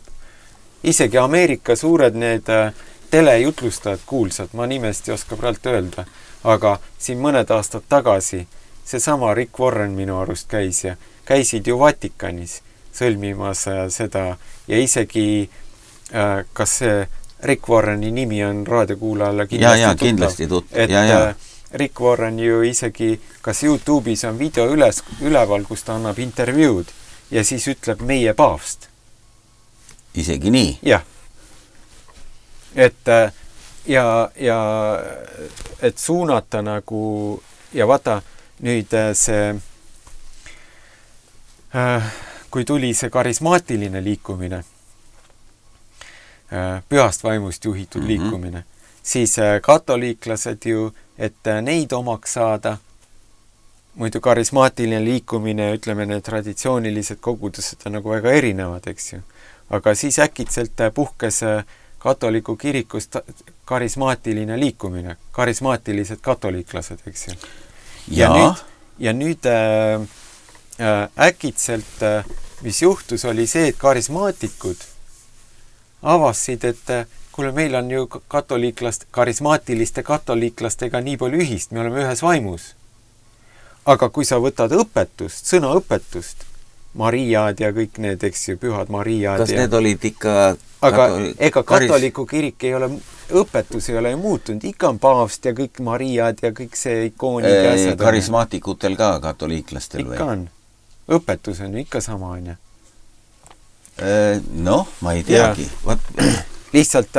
Isegi Ameerika suured need telejutlustajad kuulsad, ma nimest ei oska praegu öelda, aga siin mõned aastad tagasi seesama Rick Warren minu arust käisid ju Vatikanis sõlmimas seda ja isegi kas see Rick Warreni nimi on raadiokuulajale kindlasti tuttav. Rick Warren ju isegi kas YouTube'is on video üleval, kus ta annab intervjuud ja siis ütleb meie paavst. Isegi nii? Jah. Et et suunata nagu ja vaata nüüd see kui tuli see karismaatiline liikumine, pühast vaimust juhitud liikumine, siis katoliiklased ju, et neid omaks saada, muidu karismaatiline liikumine, ütleme, need traditsioonilised kogudused on nagu väga erinevad, eks ju. Aga siis äkitselt puhkes katoliku kirikust karismaatiline liikumine, karismaatilised katoliiklased, eks ju. Ja nüüd äkitselt, mis juhtus, oli see, et karismaatikud avasid, et kuule, meil on ju karismaatiliste katoliiklastega nii palju ühist, me oleme ühes vaimus. Aga kui sa võtad õpetust, sõnaõpetust, Mariad ja kõik need, eks ju, pühad Mariad. Kas need olid ikka... Aga ega katoliku kirik ei ole, õpetus ei ole ju muutunud. Ikka on paavst ja kõik Mariad ja kõik see ikooni käsed. Karismaatikutel ka katoliiklastel või? Ikka on. Õpetus on ju ikka sama, on ju. Noh, ma ei teagi. Lihtsalt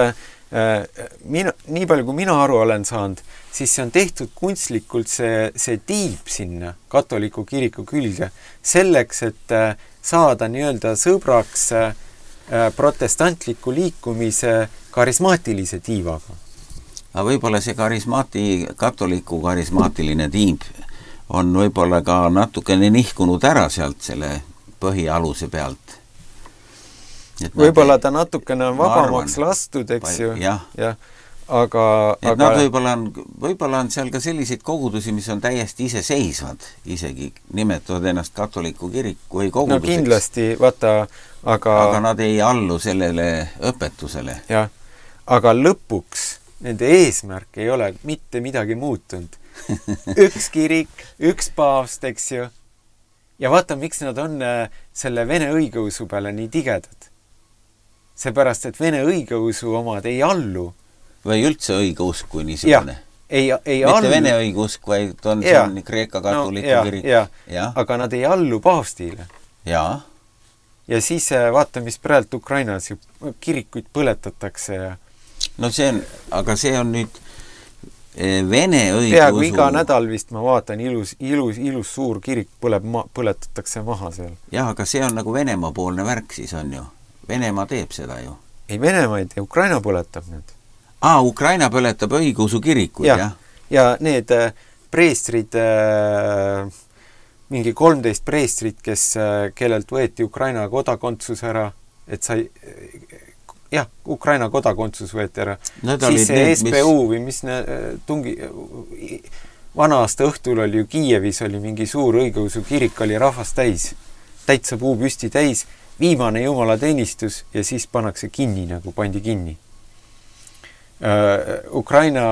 nii palju, kui mina aru olen saanud, siis see on tehtud kunstlikult see tiib sinna katoliku kiriku külge selleks, et saada nii-öelda sõbraks protestantliku liikumise karismaatilise tiivaga. Aga võib-olla see katoliku karismaatiline tiib on võib-olla ka natukene nihkunud ära sealt selle põhialuse pealt. Võib-olla ta natukene on vabamaks lastud, eks ju. Jah. Aga nad võib-olla on seal ka selliseid kogudusi, mis on täiesti iseseisvad, isegi nimetavad ennast katoliku kiriku või koguduseks. No kindlasti, vaata, aga nad ei allu sellele õpetusele. Jah, aga lõpuks nende eesmärk ei ole mitte midagi muutunud. Üks kirik, üks paavst, eks ju. Ja vaata, miks nad on selle vene õigeusu peale nii tigedad. Seepärast, et vene õigeusu omad ei allu. Või üldse õigeusku niisugune? Ei mitte allu. Vene õigeusk, vaid on see Kreeka katoliku kirik. Aga nad ei allu paavstile. Ja siis vaata, mis praegu Ukrainas ju kirikuid põletatakse. No aga see on nüüd vene õigeusu... Peaaegu iga nädal vist ma vaatan, ilus suur kirik põletatakse maha seal. Jah, aga see on nagu Venemaa poolne värk siis on ju. Venemaa teeb seda ju. Ei, Venemaa ei tee, Ukraina põletab need. Ukraina põletab õigeusu kirikuid, jah? Ja need preestrid, mingi 13 preestrid, kellelt võeti Ukraina kodakondsus ära, et sai, Ukraina kodakondsus võeti ära. Siis see SPU või mis vana aasta õhtul oli ju Kiievis oli mingi suur õigeusu kirik, oli rahvast täis, täitsa puu püsti täis, viimane jumalateenistus ja siis pannakse kinni, nagu pandi kinni. Ukraina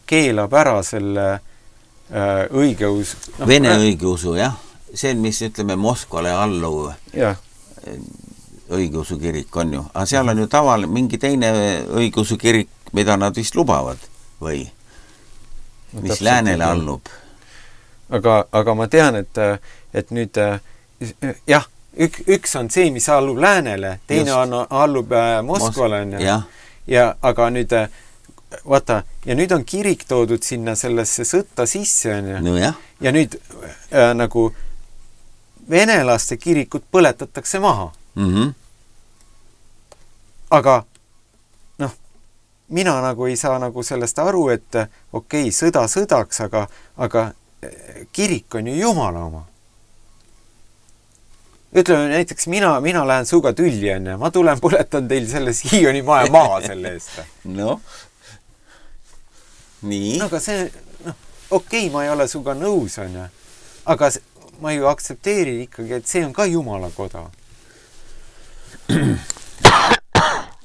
keelab ära selle õigeus... Vene õigeusu, jah. See, mis ütleme Moskvale allu õigeusu kirik on ju. Aga seal on ju mingi teine õigeusu kirik, mida nad vist lubavad või? Mis läänele allub? Aga ma tean, et nüüd jah, üks on see, mis allub läänele, teine allub Moskvale. Aga nüüd vaata, ja nüüd on kirik toodud sinna sellesse sõtta sisse, on ju. No jah. Ja nüüd nagu venelaste kirikut põletatakse maha. Aga noh, mina nagu ei saa nagu sellest aru, et okei, sõda sõdaks, aga kirik on ju Jumala oma. Ütleme näiteks, mina lähen suga tülli, on ju. Ma tulen põletan teil selle Sioni maja maha selle eest. No, nii. Aga see, okei, ma ei ole suga nõus, on ju. Aga ma ju aktsepteerin ikkagi, et see on ka Jumala koda.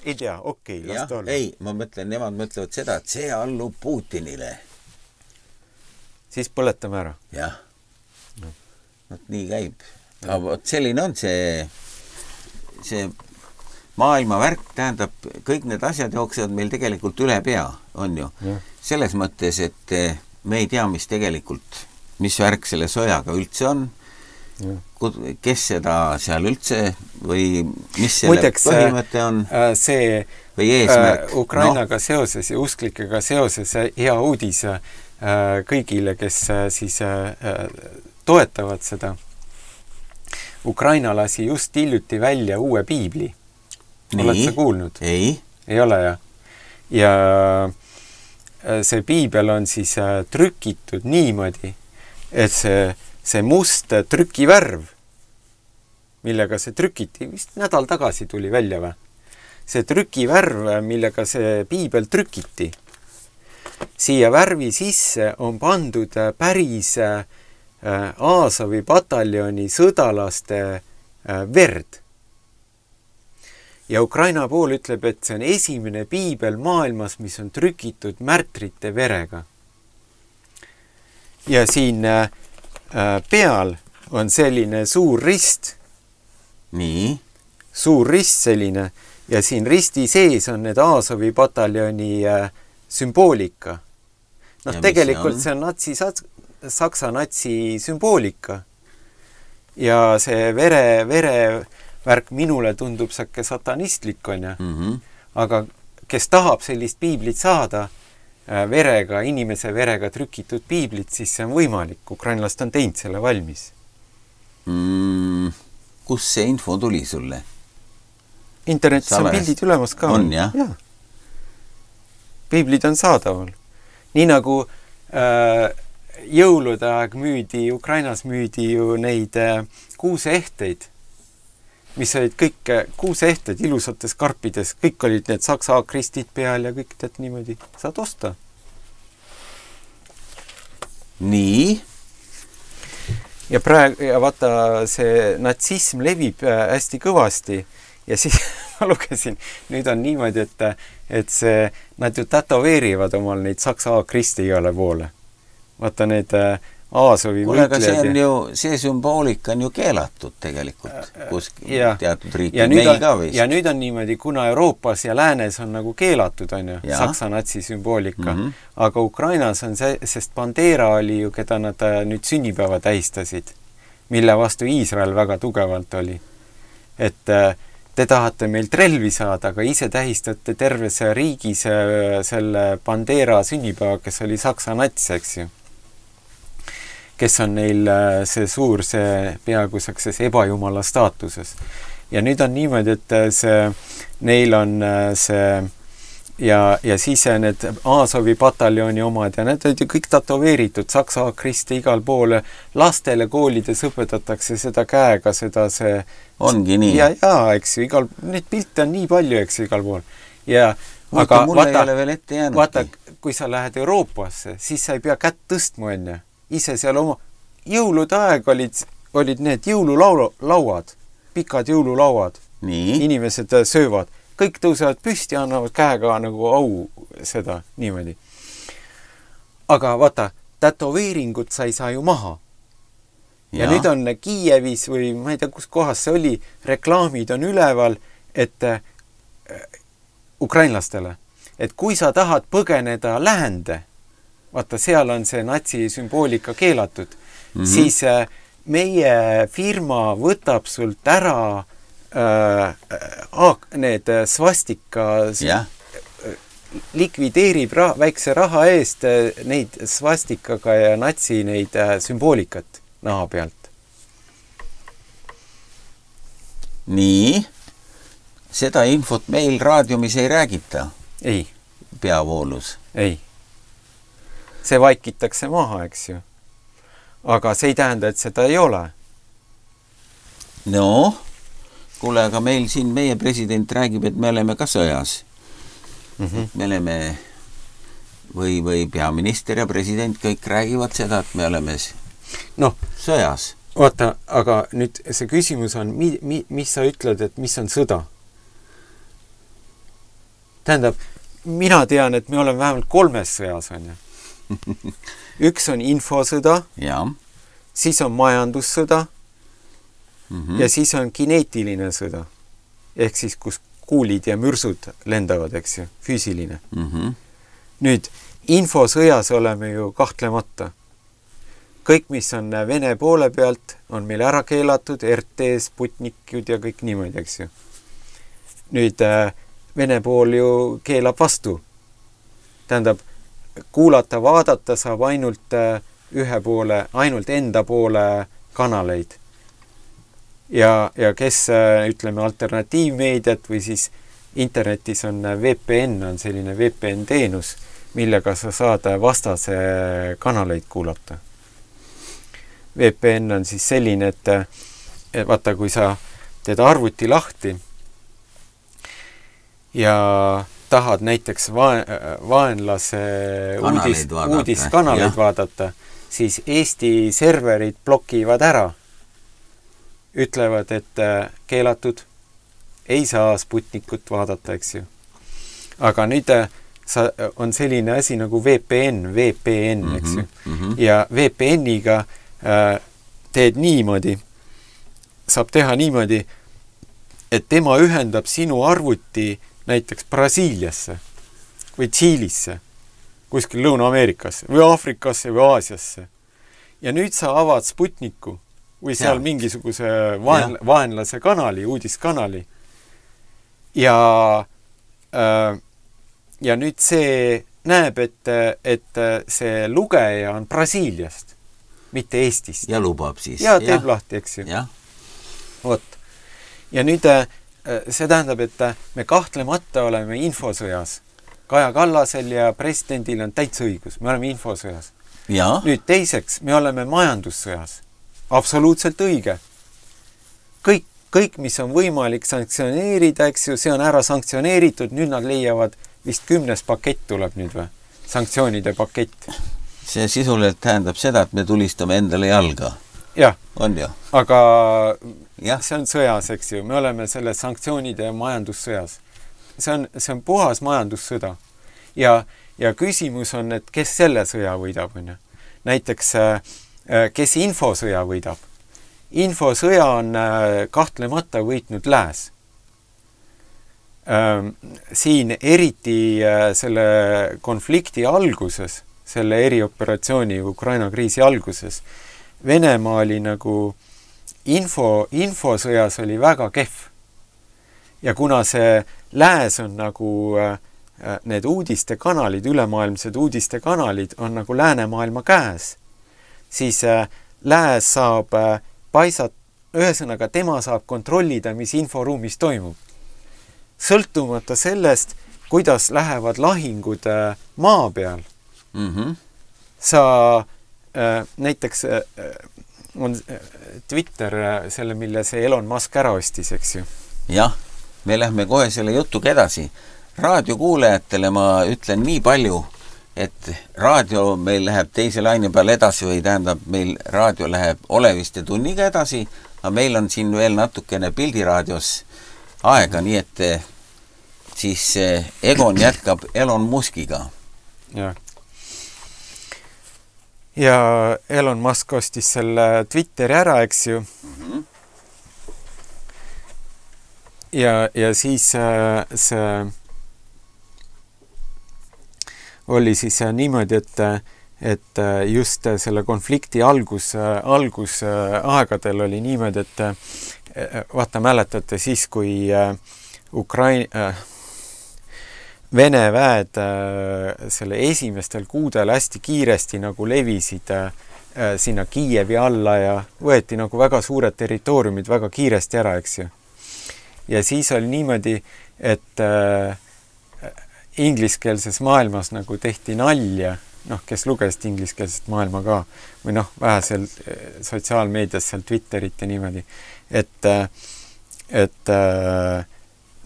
Ei tea, okei, las ta olla. Ei, ma mõtlen, nemad mõtlevad seda, et see allub Putinile. Siis põletame ära. Jah. No, nii käib. Aga selline on see maailma värk, tähendab, kõik need asjad jooksevad meil tegelikult üle pea, on ju. Ja. Selles mõttes, et me ei tea, mis värk selle sojaga üldse on, ja. Kes seda seal üldse või mis selle muideks, põhimõte on see või eesmärk. Ukrainaga seoses ja usklikega seoses hea uudis kõigile, kes siis toetavad seda. Ukraina lasi just hiljuti välja uue piibli. Oled sa kuulnud? Ei. Ei ole, jah. Ja see piibel on siis trükitud niimoodi, et see must trükivärv, millega see trükiti, vist nädal tagasi tuli välja või? See trükivärv, millega see piibel trükiti, siia värvi sisse on pandud päris Aasovi pataljoni sõdalaste verd. Ja Ukraina pool ütleb, et see on esimene piibel maailmas, mis on trükitud märtrite verega. Ja siin peal on selline suur rist. Nii. Suur rist selline. Ja siin risti sees on need Aasovi pataljoni sümboolika. Noh, tegelikult see on Saksa natsi sümboolika. Ja see verevärk minule tundub säkke satanistlik on ja. Aga kes tahab sellist piiblit saada, inimese verega trükitud piiblit, siis see on võimalik. Ukrainlast on teinud selle valmis. Kus see info tuli sulle? Internetis on pildid ülemas ka. On, jah? Ja. Piiblid on saadaval. Nii nagu jõulude aeg Ukrainas müüdi ju neid kuuseehteid, mis olid kõik kuuseehted ilusates karpides, kõik olid need saksa kristid peal ja kõik tead niimoodi. Saad osta. Nii. Ja vaata, see natsism levib hästi kõvasti ja siis ma lugesin, nüüd on niimoodi, et nad ju tätoveerivad omal neid saksa kristi igale poole. Vaata need Aasovi võitlejad. See sümboolika on ju keelatud tegelikult teatud riikid, meil ka vist. Ja nüüd on niimoodi, kuna Euroopas ja läänes on nagu keelatud, on ju, saksa natsi sümboolika. Aga Ukrainas on see, sest Bandera oli ju, keda nad nüüd sünnipäeva tähistasid, mille vastu Iisrael väga tugevalt oli. Et te tahate meilt relvi saada, aga ise tähistate terves riigis selle Bandera sünnipäeva, kes oli saksa nats, eks ju. Kes on neil see suur, see peaaegu sakses ebajumala staatuses. Ja nüüd on niimoodi, et neil on see ja siis need Aasovi pataljoni omad ja need olid ju kõik tätoveeritud, saksa kristi igal pool. Lastele koolides õpetatakse seda käega, see ongi nii. Ja, eks ju, need pilte on nii palju, eks ju, igal pool. Ja, aga mulle ei ole veel ette jäänud. Vaata, kui sa lähed Euroopasse, siis sa ei pea kätt tõstma, enne. Ise seal oma jõulude aeg olid need jõululauad, pikad jõululauad. Nii. Inimesed söövad. Kõik tõusevad püsti ja annavad käega nagu au seda niimoodi. Aga vaata, tätoveeringut sa ei saa ju maha. Ja nüüd on Kiievis või ma ei tea, kus kohas see oli, reklaamid on üleval, et ukrainlastele, et kui sa tahad põgeneda läände, vaata, seal on see natsi sümboolika keelatud, siis meie firma võtab sult ära need svastika likvideerib väikse raha eest neid svastikaga ja natsi neid sümboolikat naha pealt. Nii, seda infot meil raadiumis ei räägita? Ei. Peavoolus? Ei. See vaikitakse maha, eks ju. Aga see ei tähenda, et seda ei ole. No, kuule, aga meil siin meie president räägib, et me oleme ka sõjas. Me oleme või peaminister ja president kõik räägivad seda, et me oleme sõjas. Vaata, aga nüüd see küsimus on, mis sa ütled, et mis on sõda? Tähendab, mina tean, et me oleme vähemalt 3 sõjas, on ju. Üks on infosõda, ja. Siis on majandussõda ja siis on kineetiline sõda. Ehk siis, kus kuulid ja mürsud lendavad, eks ju, füüsiline. Nüüd, infosõjas oleme ju kahtlemata. Kõik, mis on Vene poole pealt, on meil ära keelatud, RT, Sputnikud ja kõik niimoodi, eks ju. Nüüd, Vene pool ju keelab vastu. Tähendab, kuulata, vaadata saab ainult ühe poole, ainult enda poole kanaleid. Ja kes, ütleme, alternatiivmeediat või siis internetis on VPN, on selline VPN-teenus, millega sa saad vastase kanaleid kuulata. VPN on siis selline, et vaata, kui sa teed arvuti lahti ja tahad näiteks vaenlase uudiskanaleid vaadata, siis Eesti serverid blokivad ära. Ütlevad, et keelatud, ei saa Sputnikut vaadata, eks ju. Aga nüüd on selline asi nagu VPN, eks ju. Ja VPN-iga teed niimoodi, saab teha niimoodi, et tema ühendab sinu arvuti näiteks Brasiiliasse või Tšiilisse, kuskil Lõuna-Ameerikasse või Aafrikasse või Aasiasse. Ja nüüd sa avad Sputniku või seal mingisuguse vaenlase kanali, uudiskanali. Ja nüüd see näeb, et see lugeja on Brasiiliast, mitte Eestist. Ja lubab siis. Ja teeb lahti, eks ju. Vot. Ja nüüd see tähendab, et me kahtlemata oleme infosõjas. Kaja Kallasel ja presidendil on täitsa õigus. Me oleme infosõjas. Ja. Nüüd teiseks, me oleme majandussõjas. Absoluutselt õige. Kõik, mis on võimalik sanktsioneerida, eks ju, see on ära sanktsioneeritud, nüüd nad leiavad, vist 10. pakett tuleb nüüd või? Sanktsioonide pakett. See sisuliselt tähendab seda, et me tulistame endale jalga. Jah. On ju? Aga see on sõjas, eks ju. Me oleme selle sanktsioonide ja majandussõjas. See on puhas majandussõda. Ja küsimus on, et kes selle sõja võidab, on ju? Näiteks kes infosõja võidab. Infosõja on kahtlemata võitnud lääs. Siin eriti selle konflikti alguses, selle erioperatsiooni Ukraina kriisi alguses, Venemaa oli nagu infosõjas oli väga kehv. Ja kuna see lääs on nagu need uudistekanalid, ülemaailmsed uudistekanalid on nagu läänemaailma käes, siis lääs saab ühesõnaga tema saab kontrollida, mis inforuumis toimub. Sõltumata sellest, kuidas lähevad lahingud maa peal. Sa näiteks on Twitter selle, mille see Elon Musk ära ostis, eks ju. Jah, me lähme kohe selle jutuga edasi. Raadiokuulajatele ma ütlen nii palju, et raadio meil läheb teise laine peal edasi või tähendab, meil raadio läheb Oleviste tunniga edasi, aga meil on siin veel natukene pildiraadios aega, nii et siis Egon jätkab Elon Muskiga. Ja Elon Musk ostis selle Twitteri ära, eks ju. Ja siis see oli siis niimoodi, et just selle konflikti aegadel oli niimoodi, et vaata, mäletate siis, kui Vene väed selle esimestel kuudel hästi kiiresti nagu levisid sinna Kiievi alla ja võeti nagu väga suured territooriumid väga kiiresti ära, eks ju. Ja siis oli niimoodi, et ingliskeelses maailmas nagu tehti nalja, kes lugesid ingliskeelset maailma ka, või vähe seal sotsiaalmeedias, seal Twitterit ja niimoodi, et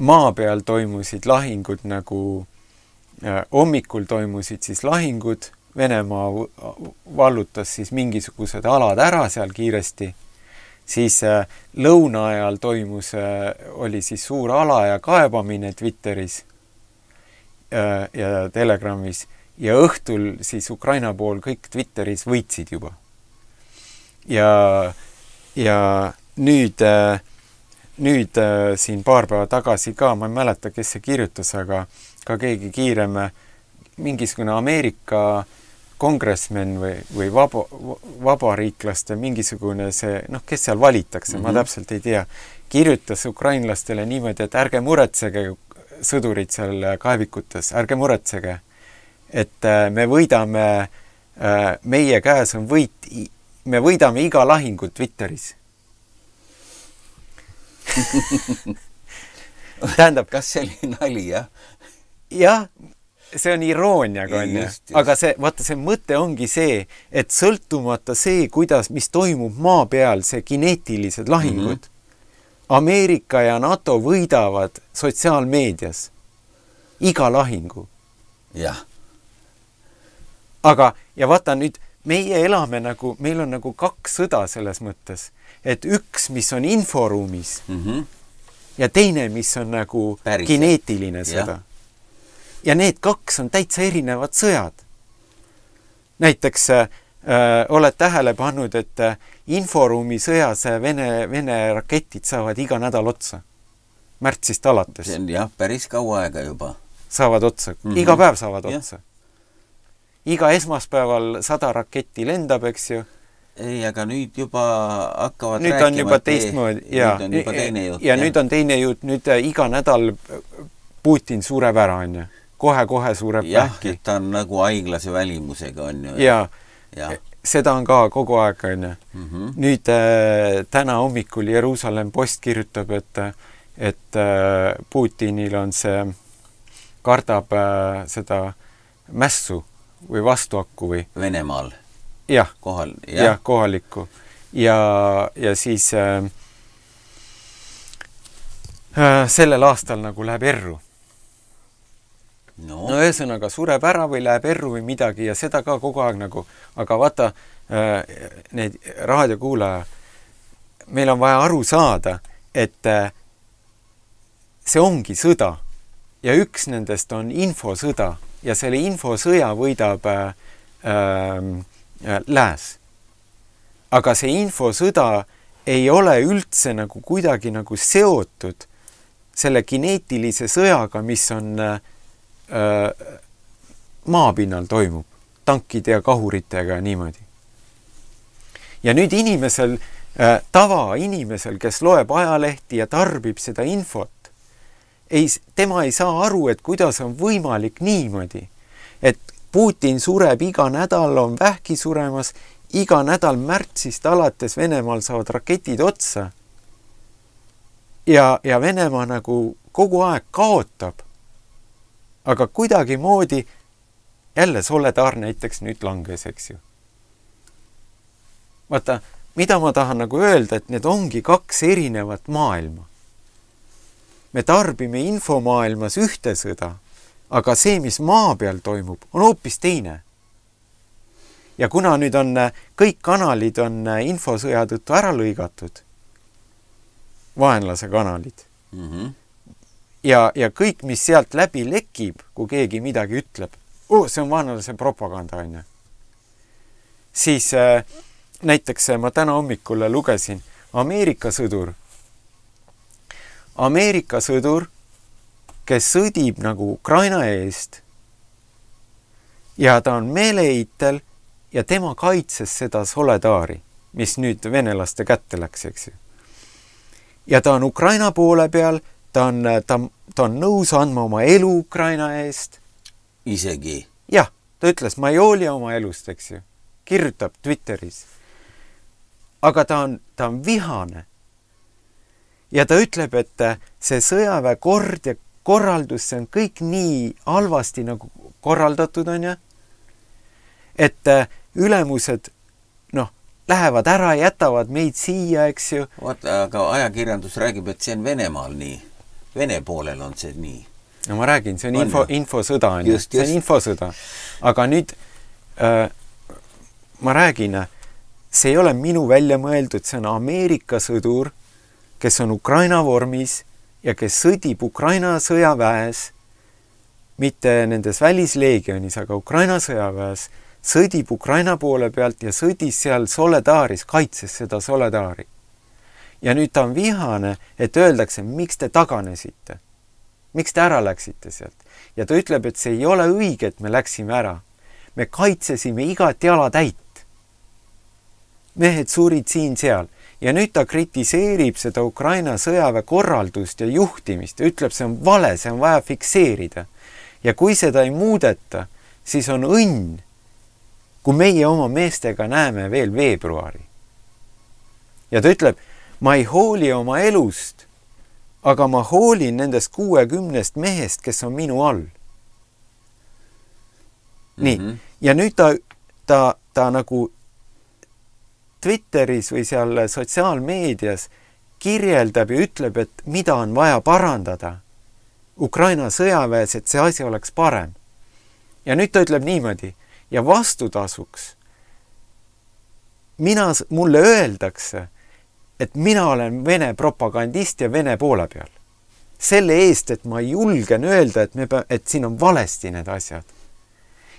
maa peal toimusid lahingud nagu, hommikul toimusid siis lahingud, Venemaa vallutas siis mingisugused alad ära seal kiiresti, siis lõuna ajal oli siis suur ala ja kaebamine Twitteris ja Telegramis ja õhtul siis Ukraina pool kõik Twitteris võitsid juba. Ja nüüd siin paar päeva tagasi ka, ma ei mäleta, kes see kirjutas, aga ka keegi kiirem, mingisugune Ameerika kongressmen või vabariiklaste mingisugune see, kes seal valitakse, ma täpselt ei tea, kirjutas ukrainlastele niimoodi, et ärge muretsege, sõdurid seal kaevikutes, ärge muretsege, et me võidame, meie käes on me võidame iga lahingu Twitteris. Tähendab, kas see oli nali, jah? Jah, see on irooniaga, aga see mõte ongi see, et sõltumata see, mis toimub maa peal, see kineetilised lahingud, Ameerika ja NATO võidavad sotsiaalmeedias iga lahingu. Jah. Aga, ja vaata nüüd, meie elame nagu, meil on nagu kaks sõda selles mõttes, et üks, mis on inforuumis ja teine, mis on nagu kineetiline sõda. Ja need kaks on täitsa erinevad sõjad. Näiteks oled tähele pannud, et inforuumi sõjas Vene raketid saavad iga nädal otsa. Märtsist alates. See on jah, päris kaua aega juba. Saavad otsa. Iga päev saavad otsa. Iga esmaspäeval 100 raketti lendab, eks ju. Ei, aga nüüd juba hakkavad nüüd on juba teistmoodi. Nüüd on juba teine jutt. Ja nüüd on teine jutt. Nüüd iga nädal Putin sureb ära, on ju. Kohe sureb pähki. Ta on nagu haiglase välimusega, on ju. Ja seda on ka kogu aeg, on ju. Nüüd täna hommikul Jeruusalemm Post kirjutab, et Putinil on see, kardab seda mässu või vastuakku või? Venemaal? Jah, kohalikku. Ja siis sellel aastal nagu läheb erru. No ühesõnaga sureb ära või läheb erru või midagi ja seda ka kogu aeg nagu, aga vaata need raadiokuulaja, meil on vaja aru saada, et see ongi sõda ja üks nendest on infosõda ja selle infosõja võidab lääs. Aga see infosõda ei ole üldse nagu kuidagi nagu seotud selle kineetilise sõjaga, mis on maapinnal toimub, tankide ja kahuritega ja niimoodi. Ja nüüd inimesel, tavainimesel, kes loeb ajalehti ja tarbib seda infot, tema ei saa aru, et kuidas on võimalik niimoodi, et Putin sureb iga nädal, on vähki suremas, iga nädal märtsist alates Venemaal saavad raketid otsa ja Venemaa nagu kogu aeg kaotab. Aga kuidagi moodi jälle Soledar näiteks nüüd langes, eks ju. Vaata, mida ma tahan nagu öelda, et need ongi kaks erinevat maailma. Me tarbime infomaailmas ühte sõda, aga see, mis maa peal toimub, on hoopis teine. Ja kuna nüüd on, kõik kanalid on infosõja tõttu ära lõigatud, vaenlase kanalid, ja kõik, mis sealt läbi lekib, kui keegi midagi ütleb, see on vaenlase propaganda, on ju. Siis näiteks ma täna hommikul lugesin Ameerika sõdur, kes sõdib nagu Ukraina eest ja ta on meeleheitel ja tema kaitses seda Soledari, mis nüüd venelaste kätte läks, eks ju. Ja ta on Ukraina poole peal, ta ta on nõus andma oma elu Ukraina eest. Isegi? Jah, ta ütles, ma ei hooli oma elust, eks ju. Kirjutab Twitteris. Aga ta on vihane. Ja ta ütleb, et see sõjaväe kord ja korraldus, see on kõik nii halvasti nagu korraldatud, on ja? Et ülemused, lähevad ära, jätavad meid siia, eks ju. Vaata, aga ajakirjandus räägib, et see on Venemaal nii. Vene poolel on see nii. No ma räägin, see on infosõda, on ju. See on infosõda. Aga nüüd ma räägin, see ei ole minu välja mõeldud, see on Ameerika sõdur, kes on Ukraina vormis ja kes sõdib Ukraina sõjaväes, mitte nendes välisleegionis, aga Ukraina sõjaväes, sõdib Ukraina poole pealt ja sõdis seal Soledaaris, kaitses seda Soledaari. Ja nüüd ta on vihane, et öeldakse, miks te taganesite? Miks te ära läksite sealt? Ja ta ütleb, et see ei ole õige, et me läksime ära. Me kaitsesime igat jalatäit. Mehed surid siin seal. Ja nüüd ta kritiseerib seda Ukraina sõjaväe korraldust ja juhtimist ja ütleb, see on vale, see on vaja fikseerida. Ja kui seda ei muudeta, siis on õnn, kui meie oma meestega näeme veel veebruari. Ja ta ütleb, ma ei hooli oma elust, aga ma hoolin nendest 60 mehest, kes on minu all. Nii, ja nüüd ta nagu Twitteris või seal sotsiaalmeedias kirjeldab ja ütleb, et mida on vaja parandada Ukraina sõjaväes, et see asi oleks parem. Ja nüüd ta ütleb niimoodi, ja vastutasuks mulle öeldakse, et mina olen Vene propagandist ja Vene poole peal. Selle eest, et ma julgen öelda, et siin on valesti need asjad.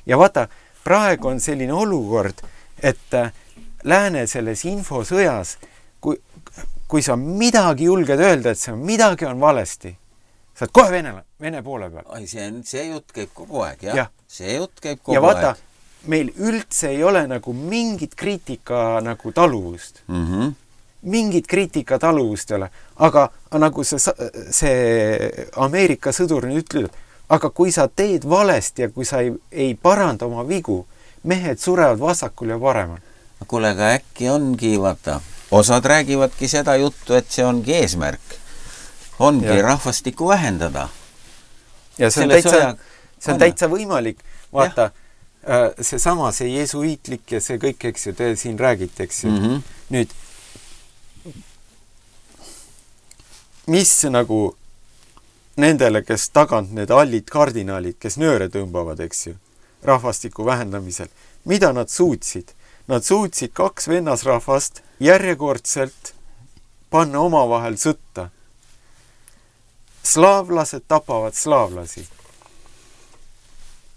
Ja vaata, praegu on selline olukord, et lääne selles infosõjas, kui sa midagi julged öelda, et midagi on valesti, sa oled kohe Vene poole peal. Ai, see jutt käib kogu aeg, jah? See jutt käib kogu aeg. Ja vaata, aeg. Meil üldse ei ole nagu mingit kriitika nagu taluvust. Mingit kriitika taluvust ei ole. Aga nagu see Ameerika sõdur ütleb, aga kui sa teed valesti ja kui sa ei paranda oma vigu, mehed surevad vasakul ja paremal. Kuule, aga äkki ongi, vaata, osad räägivadki seda juttu, et see ongi eesmärk. Ongi rahvastikku vähendada. Ja see on täitsa võimalik. Vaata, see jesuiitlik ja see kõik, eks ju, te siin räägite, eks ju. Nüüd, mis nagu nendele, kes tagant need allid kardinaalid, kes nööre tõmbavad, eks ju, rahvastiku vähendamisel, mida nad suutsid? Nad suutsid 2 vennasrahvast järjekordselt panna omavahel sõtta. Slaavlased tapavad slaavlasi.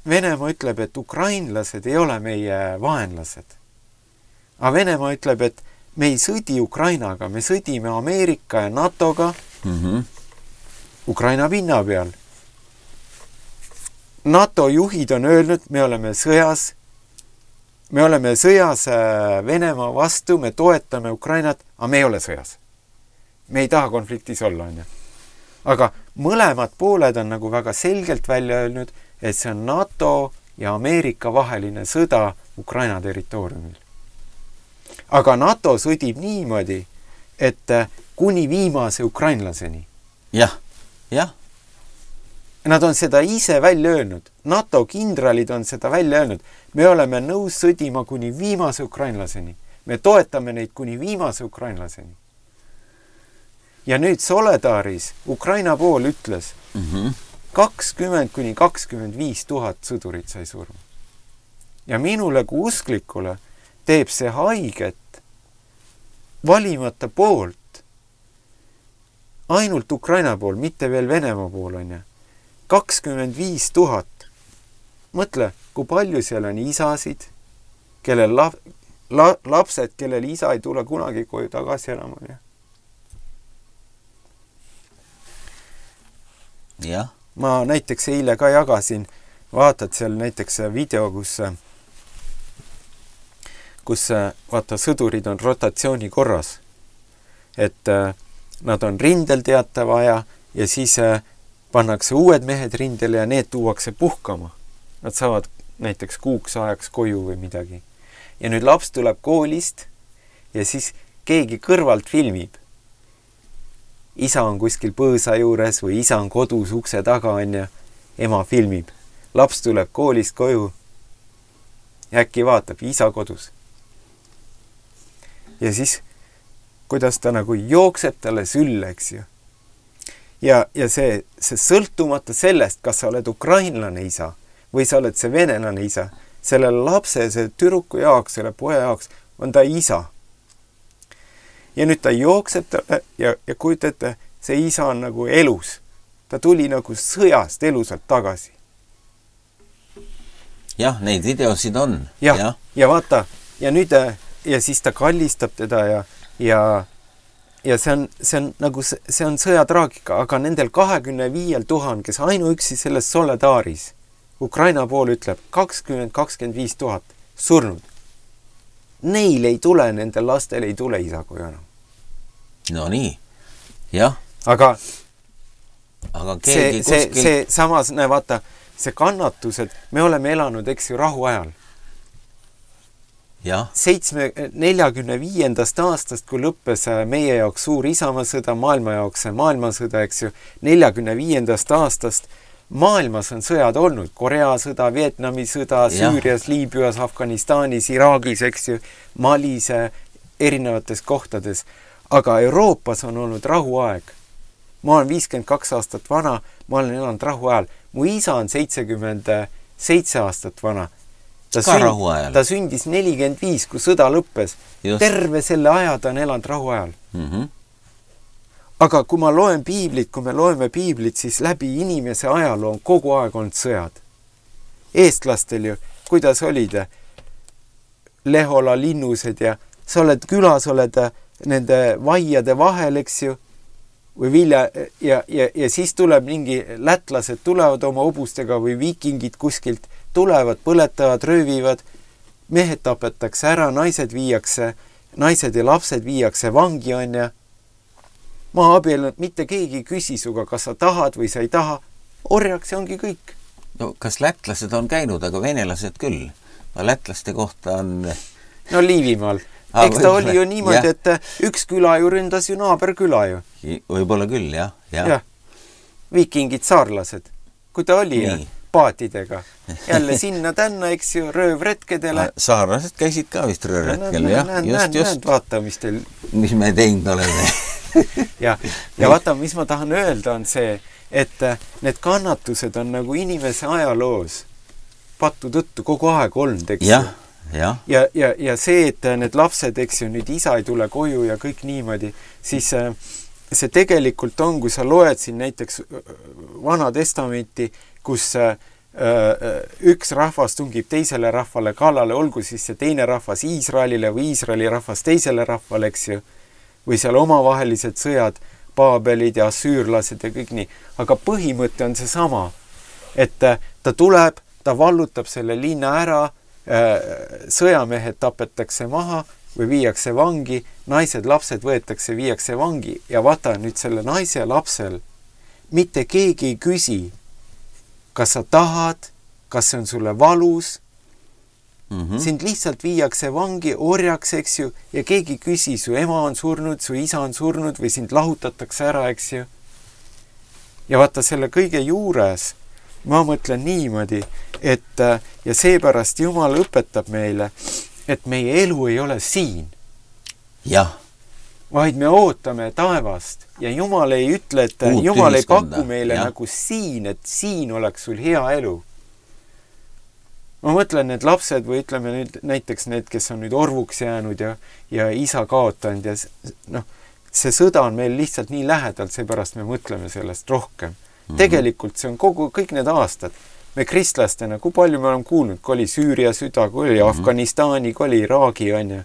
Venemaa ütleb, et ukrainlased ei ole meie vaenlased. Aga Venemaa ütleb, et me ei sõdi Ukrainaga, me sõdime Ameerika ja NATOga Ukraina pinna peal. NATO juhid on öelnud, me oleme sõjas Venemaa vastu, me toetame Ukrainat, aga me ei ole sõjas. Me ei taha konfliktis olla, on ju. Aga mõlemad pooled on nagu väga selgelt välja öelnud, et see on NATO ja Ameerika vaheline sõda Ukraina territooriumil. Aga NATO sõdib niimoodi, et kuni viimase ukrainlaseni. Jah. Nad on seda ise välja öelnud. NATO kindralid on seda välja öelnud. Me oleme nõus sõdima kuni viimase ukrainlaseni. Me toetame neid kuni viimase ukrainlaseni. Ja nüüd Soledaaris Ukraina pool ütles 20 kuni 25 000 sõdurit sai surma. Ja minule kui usklikule teeb see haiget valimata poolt ainult Ukraina pool, mitte veel Venemaa pool, on ju. 25 000. Mõtle, kui palju seal on isasid, kellel lapsed, kellel isa ei tule kunagi koju tagasi enam, on ju. Jah. Ma näiteks eile ka jagasin, vaatad seal näiteks video, kus vaata sõdurid on rotatsiooni korras. Et nad on rindel teatav aja ja siis pannakse uued mehed rindele ja need tuuakse puhkama. Nad saavad näiteks kuuks ajaks koju või midagi. Ja nüüd laps tuleb koolist ja siis keegi kõrvalt filmib. Isa on kuskil põõsa juures või isa on kodus ukse taga ja ema filmib. Laps tuleb koolist koju ja äkki vaatab, isa kodus. Ja siis, kuidas ta nagu jookseb talle sülle, eks ju. Ja see sõltumata sellest, kas sa oled ukrainlane isa või sa oled see venelane isa, selle lapse, see tüdruku jaoks, selle poja jaoks on ta isa. Ja nüüd ta jookseb talle ja kujutate, see isa on nagu elus. Ta tuli nagu sõjast elusalt tagasi. Jah, neid videosid on. Ja vaata, ja nüüd ja siis ta kallistab teda ja see on nagu see on sõjatraagika, aga nendel 25 000, kes ainuüksi selles Soledaaris, Ukraina pool ütleb 20-25 000 surnud. Neil ei tule, nendel lastel ei tule isa koju enam. No nii, jah. Aga keegi kuskil... see samas, vaata, see kannatused, me oleme elanud, eks ju, rahuajal. 45. aastast, kui lõppes meie jaoks suur isamaasõda, maailma jaoks maailmasõda, eks ju, 45. aastast maailmas on sõjad olnud. Korea sõda, Vietnami sõda, Süürias, Liibüas, Afganistanis, Iraagis, eks ju, Malis, erinevates kohtades. Aga Euroopas on olnud rahuaeg. Ma olen 52 aastat vana, ma olen elanud rahuajal. Mu isa on 77 aastat vana. Ta sündis 45, kui sõda lõppes. Just. Terve selle aja ta on elanud rahuajal. Aga kui ma loen piiblit, kui me loeme piiblit, siis läbi inimese ajaloo on kogu aeg olnud sõjad. Eestlastel ju, kuidas olid Lehola linnused ja sa oled külas, oled nende vaiade vahel, eks ju, või vilja, ja siis tuleb mingi lätlased tulevad oma hobustega või viikingid kuskilt, tulevad, põletavad, röövivad, mehed tapetakse ära, naised ja lapsed viiakse vangi, on ja ma abielnud, mitte keegi küsi suga, kas sa tahad või sa ei taha, orjaks ja ongi kõik. No kas lätlased on käinud, aga venelased küll. Lätlaste kohta on... No Liivimaal. Eks ta oli ju niimoodi, et üks küla ju ründas ju naaberküla ju. Võib-olla küll, jah. Viikingid saarlased, kui ta oli paatidega. Jälle sinna tänna, eks ju, röövretkedele. Saarlased käisid ka vist röövretkel, jah. Just. Vaata, mis me teinud oleme. ja vaata, mis ma tahan öelda, on see, et need kannatused on nagu inimese ajaloos pattu tõttu kogu aeg olnud, eks ju. Ja see, et need lapsed, eks ju, nüüd isa ei tule koju ja kõik niimoodi, siis see tegelikult on, kui sa loed siin näiteks Vana Testamenti, kus üks rahvas tungib teisele rahvale kallale, olgu siis see teine rahvas Iisraelile või Iisraeli rahvas teisele rahvale, eks ju, või seal omavahelised sõjad, Paabelid ja Assüürlased ja kõik nii. Aga põhimõte on see sama, et ta tuleb, ta vallutab selle linna ära, sõjamehed tapetakse maha või viiakse vangi, naised, lapsed võetakse, viiakse vangi ja vaata nüüd selle naise lapsel, mitte keegi ei küsi, kas sa tahad, kas see on sulle valus, sind lihtsalt viiakse vangi, orjaks, eks ju, ja keegi küsi, su ema on surnud, su isa on surnud või sind lahutatakse ära, eks ju. Ja vaata selle kõige juures, ma mõtlen niimoodi, et ja seepärast Jumal õpetab meile, et meie elu ei ole siin. Jah. Vaid me ootame taevast ja Jumal ei ütle, et Jumal ei paku meile nagu siin, et siin oleks sul hea elu. Ma mõtlen, need lapsed või ütleme nüüd näiteks need, kes on nüüd orvuks jäänud ja isa kaotanud ja see sõda on meil lihtsalt nii lähedalt, seepärast me mõtleme sellest rohkem. Tegelikult see on kõik need aastad. Me kristlastena, kui palju me oleme kuulnud, kui oli Süüria süda, kui oli Afganistani, kui oli Iraagi, on ja.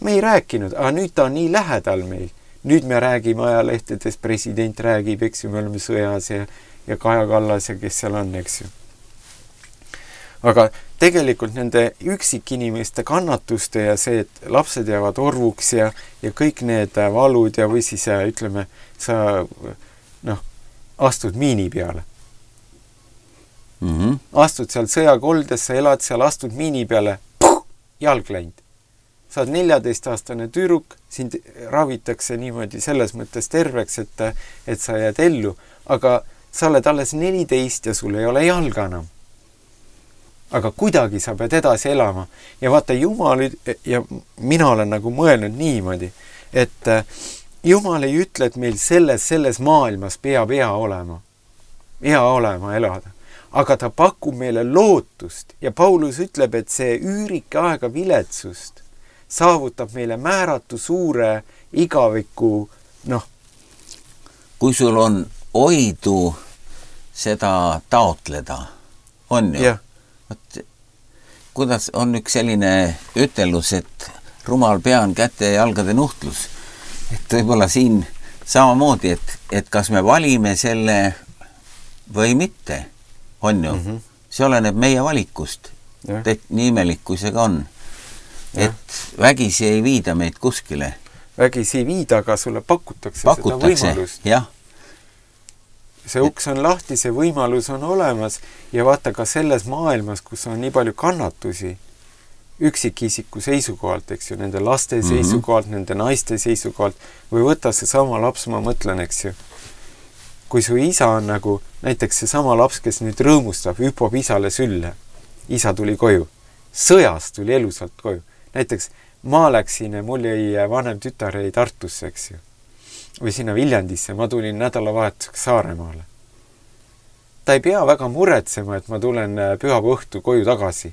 Me ei rääkinud, aga nüüd ta on nii lähedal meil. Nüüd me räägime ajalehtedes, president räägib, eks ju, me oleme sõjas ja Kaja Kallas ja kes seal on, eks ju. Aga tegelikult nende üksikinimeste kannatuste ja see, et lapsed jäävad orvuks ja kõik need valud ja või siis ütleme, sa astud miini peale. Astud seal sõjakoldesse, elad seal, astud miini peale, jalg läinud. Sa oled 14-aastane tüdruk, sind ravitakse niimoodi selles mõttes terveks, et sa jääd ellu, aga sa oled alles 14 ja sul ei ole jalga enam. Aga kuidagi sa pead edasi elama. Ja vaata, Jumal, ja mina olen nagu mõelnud niimoodi, et Jumal ei ütle, et meil selles maailmas peab hea olema elada. Aga ta pakub meile lootust ja Paulus ütleb, et see üürike aega viletsust saavutab meile määratu suure igaviku, Kui sul on oidu seda taotleda, on ju? Kuidas on üks selline ütelus, et rumal pea on käte ja jalgade nuhtlus. Et võib-olla siin samamoodi, et kas me valime selle või mitte, on ju. See oleneb meie valikust. Nii imelik, kui see ka on. Et vägisi ei viida meid kuskile. Vägisi ei viida, aga sulle pakutakse seda võimalust. Jah. See uks on lahti, see võimalus on olemas ja vaata ka selles maailmas, kus on nii palju kannatusi üksikisiku seisukohalt, eks ju, nende laste seisukohalt, nende naiste seisukohalt, või võtta see sama laps, ma mõtlen, eks ju. Kui su isa on nagu, näiteks see sama laps, kes nüüd rõõmustab, hüppab isale sülle. Isa tuli koju. Sõjast tuli elusalt koju. Näiteks ma läksin, mul jäi vanem tütar jäi Tartusse, eks ju. Või sinna Viljandisse, ma tulin nädalavahetuseks Saaremaale. Ta ei pea väga muretsema, et ma tulen pühaba õhtu koju tagasi.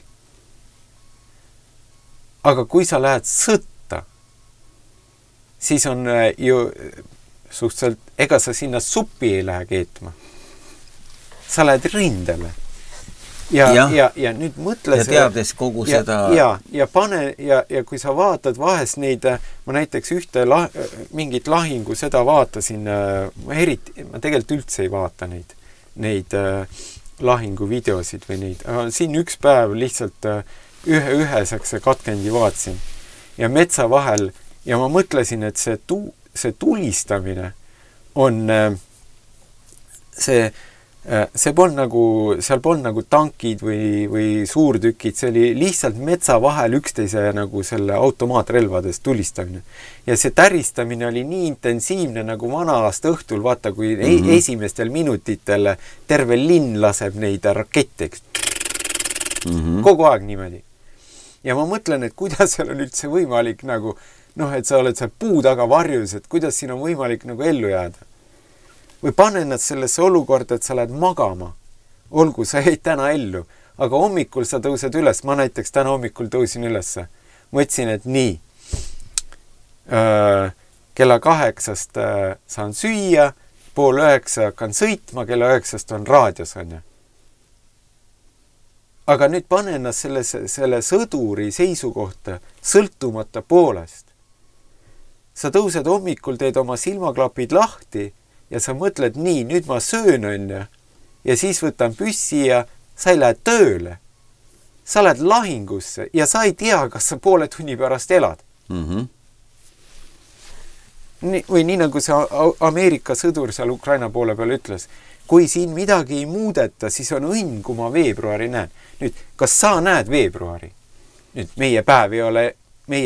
Aga kui sa lähed sõtta, siis on ju suhteliselt, ega sa sinna suppi ei lähe keetma. Sa lähed rindele. Ja nüüd mõtle ja teades kogu seda... Ja kui sa vaatad vahest neid, ma näiteks mingit lahingu seda vaatasin, ma tegelikult üldse ei vaata neid lahingu videosid või neid. Siin üks päev lihtsalt üheseks katkendi vaatasin ja metsa vahel ja ma mõtlesin, et see tulistamine on see polnud nagu, seal polnud nagu tankid või suurtükid, see oli lihtsalt metsa vahel üksteise nagu selle automaatrelvadest tulistamine. Ja see täristamine oli nii intensiivne nagu vana-aasta õhtul, vaata, kui esimestel minutitel terve linn laseb neid raketteks. Kogu aeg niimoodi. Ja ma mõtlen, et kuidas seal on üldse võimalik nagu, et sa oled seal puu taga varjus, et kuidas siin on võimalik nagu ellu jääda. Või pane nad sellesse olukorda, et sa lähed magama. Olgu, sa jäid täna ellu, aga hommikul sa tõused üles. Ma näiteks täna hommikul tõusin üles. Mõtlesin, et nii. Kella 8 saan süüa, 8:30 hakkan sõitma, kella 9 on raadios, on ju. Aga nüüd pane ennast selle sõduri seisukohta sõltumata poolest. Sa tõused hommikul, teed oma silmaklapid lahti ja sa mõtled nii, nüüd ma söön, on ju, ja siis võtan püssi ja sa ei lähe tööle. Sa lähed lahingusse ja sa ei tea, kas sa poole tunni pärast elad. Või nii nagu see Ameerika sõdur seal Ukraina poole peal ütles, kui siin midagi ei muudeta, siis on õnn, kui ma veebruari näen. Nüüd, kas sa näed veebruari? Nüüd, meie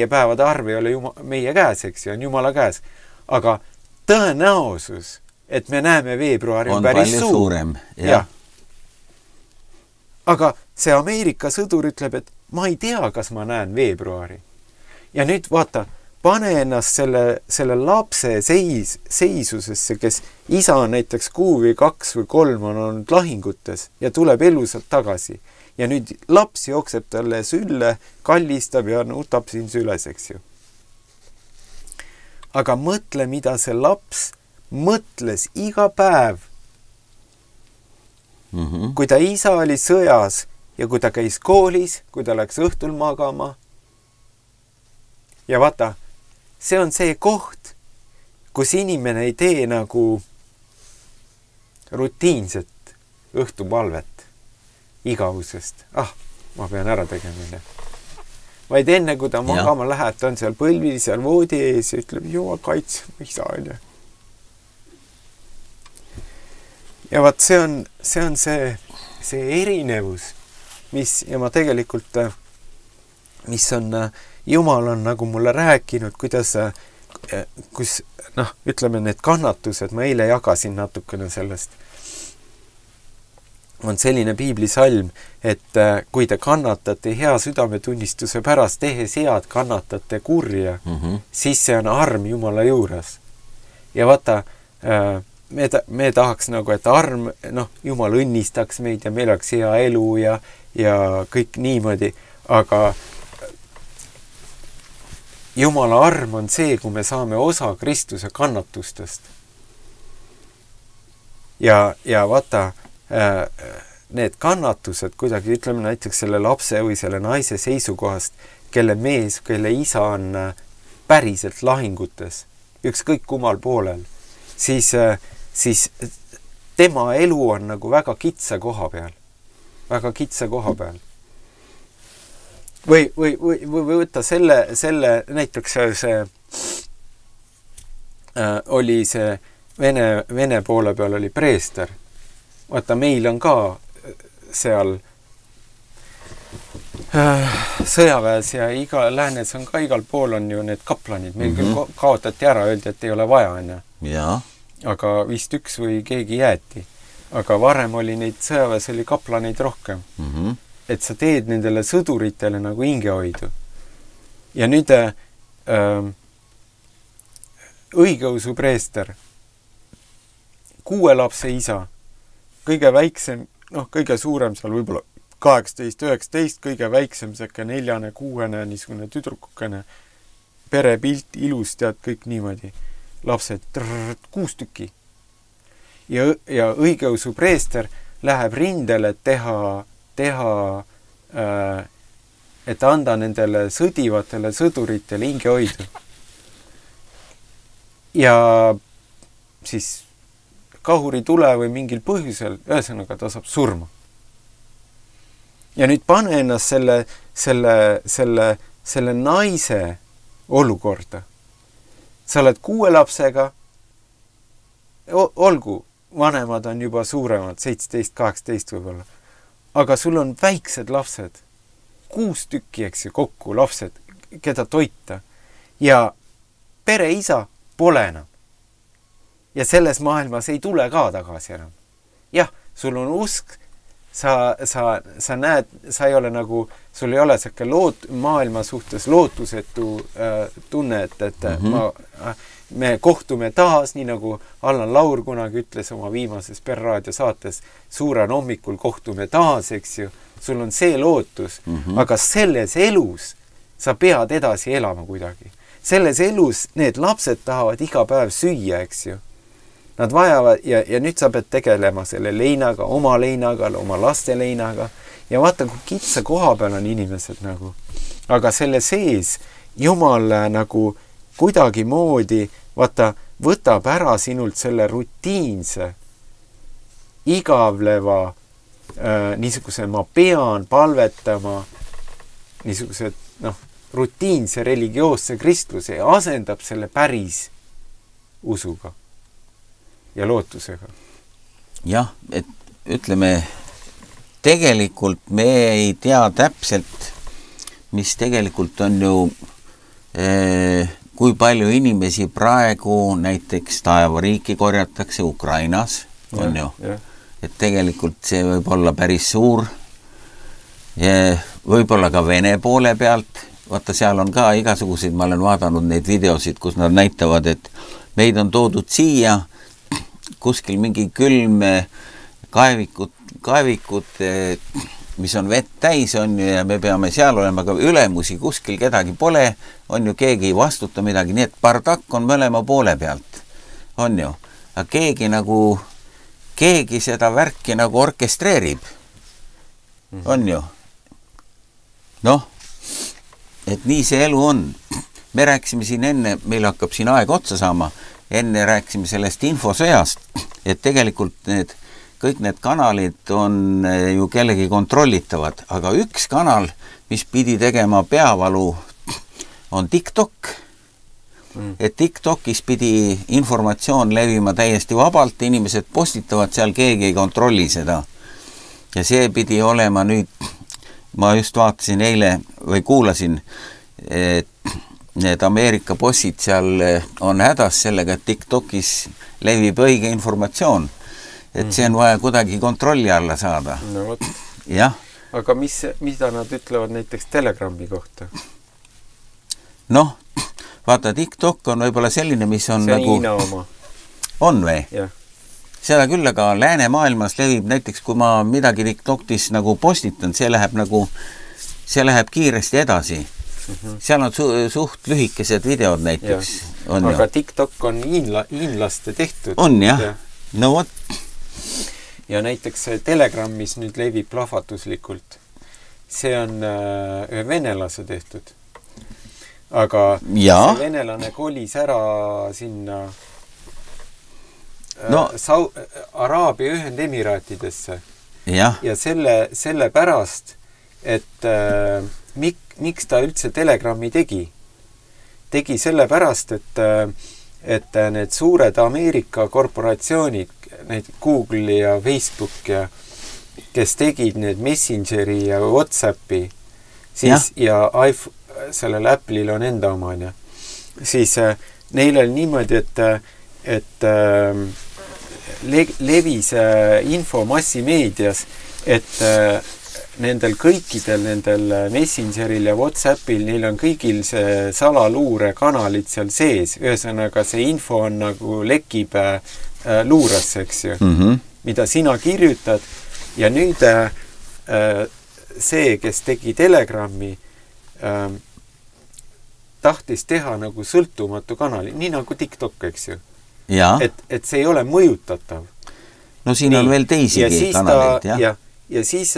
päevade arv ei ole meie käes, eks ju, on Jumala käes. Aga tõenäosus, et me näeme veebruari on päris palju suurem. Ja. Aga see Ameerika sõdur ütleb, et ma ei tea, kas ma näen veebruari. Ja nüüd vaata, pane ennast selle lapse seisusesse, kes isa on näiteks 6 või 2 või 3 on olnud lahingutes ja tuleb elusalt tagasi. Ja nüüd laps jookseb talle sülle, kallistab ja nutab siin süles, eks ju. Aga mõtle, mida see laps mõtles iga päev. Kui ta isa oli sõjas ja kui ta käis koolis, kui ta läks õhtul magama. Ja vaata, see on see koht, kus inimene ei tee nagu rutiinset õhtupalvet igavusest. Ma pean ära tegema. Vaid enne, kui ta magama läheb, ta on seal põlvil, seal voodi ees ja ütleb, Jumal kaitse, isa on. ja vaat see on see erinevus, ja ma tegelikult, mis on, Jumal on nagu mulle rääkinud, kuidas, ütleme need kannatused, ma eile jagasin natukene sellest, on selline piiblisalm, et kui te kannatate hea südametunnistuse pärast, tehes head, kannatate kurja, siis see on arm Jumala juures. Ja vaata, me tahaks nagu, et arm, Jumal õnnistaks meid ja meil oleks hea elu ja kõik niimoodi, aga Jumala arm on see, kui me saame osa Kristuse kannatustest. Ja vaata, need kannatused kuidagi, ütleme näiteks selle lapse või selle naise seisukohast, kelle mees, kelle isa on päriselt lahingutes, ükskõik kummal poolel, siis tema elu on nagu väga kitsa koha peal. Väga kitsa koha peal. Või võtta selle näiteks see oli see Vene poole peal oli preester. Vaata, meil on ka seal sõjaväes ja läänes on ka igal pool on ju need kaplanid. Meil küll kaotati ära, öeldi, et ei ole vaja enne. Ja. Aga vist üks või keegi jäeti. Aga varem oli neid sõjaväes oli kaplaneid rohkem. Et sa teed nendele sõduritele nagu hingehoidu. Ja nüüd õigeusu preester, 6 lapse isa, kõige väiksem, kõige suurem seal võib-olla 18, 19, kõige väiksem säkke 4, 6 niisugune tüdrukukene, perepilt, ilus, tead, kõik niimoodi. Lapsed, 6 tükki. Ja õigeusu preester läheb rindele teha, et anda nendele sõdivatele sõduritele hingehoidu. Ja siis kahuri tule või mingil põhjusel, ühesõnaga ta saab surma. Ja nüüd pane ennast selle naise olukorda. Sa oled 6 lapsega, olgu, vanemad on juba suuremad, 17, 18 võib-olla. Aga sul on väiksed lapsed, 6 tükki, eks ju, kokku lapsed, keda toita. Ja pereisa pole enam. Ja selles maailmas ei tule ka tagasi enam. Jah, sul on usk, sa näed, sa ei ole nagu, sul ei ole säkke maailma suhtes lootusetu tunne, et me kohtume taas, nii nagu Allan Laur kunagi ütles oma viimases Perraadio saates, suuren hommikul kohtume taas, eks ju. Sul on see lootus, aga selles elus sa pead edasi elama kuidagi. Selles elus need lapsed tahavad iga päev süüa, eks ju. Nad vajavad ja nüüd sa pead tegelema selle leinaga, oma laste leinaga. Ja vaata, kui kitsa koha peal on inimesed nagu. Aga selle sees Jumal nagu kuidagi moodi, vaata, võtab ära sinult selle rutiinse, igavleva, niisuguse ma pean palvetama, niisuguse, rutiinse religioosse kristluse ja asendab selle päris usuga ja lootusega. Jah, et ütleme, tegelikult me ei tea täpselt, mis tegelikult on ju, kui palju inimesi praegu näiteks taevariiki korjatakse Ukrainas, on ju. Et tegelikult see võib olla päris suur. Võib-olla ka Vene poole pealt. Vaata, seal on ka igasuguseid, ma olen vaadanud neid videosid, kus nad näitavad, et meid on toodud siia kuskil mingi külm kaevikud, mis on vett täis, on ju, ja me peame seal olema, aga ülemusi kuskil kedagi pole, on ju, keegi ei vastuta midagi, nii et bardakk on mõlema poole pealt, on ju. Aga keegi seda värki nagu orkestreerib, on ju. Et nii see elu on. Me rääkisime siin enne, meil hakkab siin aeg otsa saama, enne rääkisime sellest infosõjast, et tegelikult kõik need kanalid on ju kellegi kontrollitavad, aga üks kanal, mis pidi tegema peavalu, on TikTok et TikTokis pidi informatsioon levima täiesti vabalt, inimesed postitavad seal, keegi ei kontrolli seda. Ja see pidi olema nüüd, ma just vaatasin eile või kuulasin, et need Ameerika bossid seal on hädas sellega, et TikTokis levib õige informatsioon. Et see on vaja kuidagi kontrolli alla saada. No võt. Jah. Aga mida nad ütlevad näiteks Telegrami kohta? Noh, vaata, TikTok on võib-olla selline, mis on see nagu... Hiina oma. On või? Jah. Seda küll, aga läänemaailmas levib näiteks, kui ma midagi TikTokis nagu postitan, see läheb kiiresti edasi. Seal on suht lühikesed videod näiteks. On aga TikTok on hiinlaste tehtud. On jah. No what? Ja näiteks Telegramis nüüd levib plahvatuslikult. See on venelase tehtud. Aga see venelane kolis ära sinna Araabia Ühendemiraatidesse. Ja selle pärast, et miks ta üldse Telegrami tegi? Tegi selle pärast, et need suured Ameerika korporatsioonid, need Google ja Facebook ja kes tegid need Messengeri ja WhatsAppi, siis ja sellel Apple'il on enda omane, siis neil oli niimoodi, et levis info massimeedias, et nendel kõikidel, nendel Messengeril ja WhatsAppil, neil on kõigil see salaluure kanalid seal sees. Ühesõnaga, see info on nagu lekib luurasse, eks ju, mida sina kirjutad. Ja nüüd see, kes tegi Telegrami, tahtis teha nagu sõltumatu kanali, nii nagu TikTok, eks ju. Et see ei ole mõjutatav. No siin on veel teisigi kanaleid, jah. Ja siis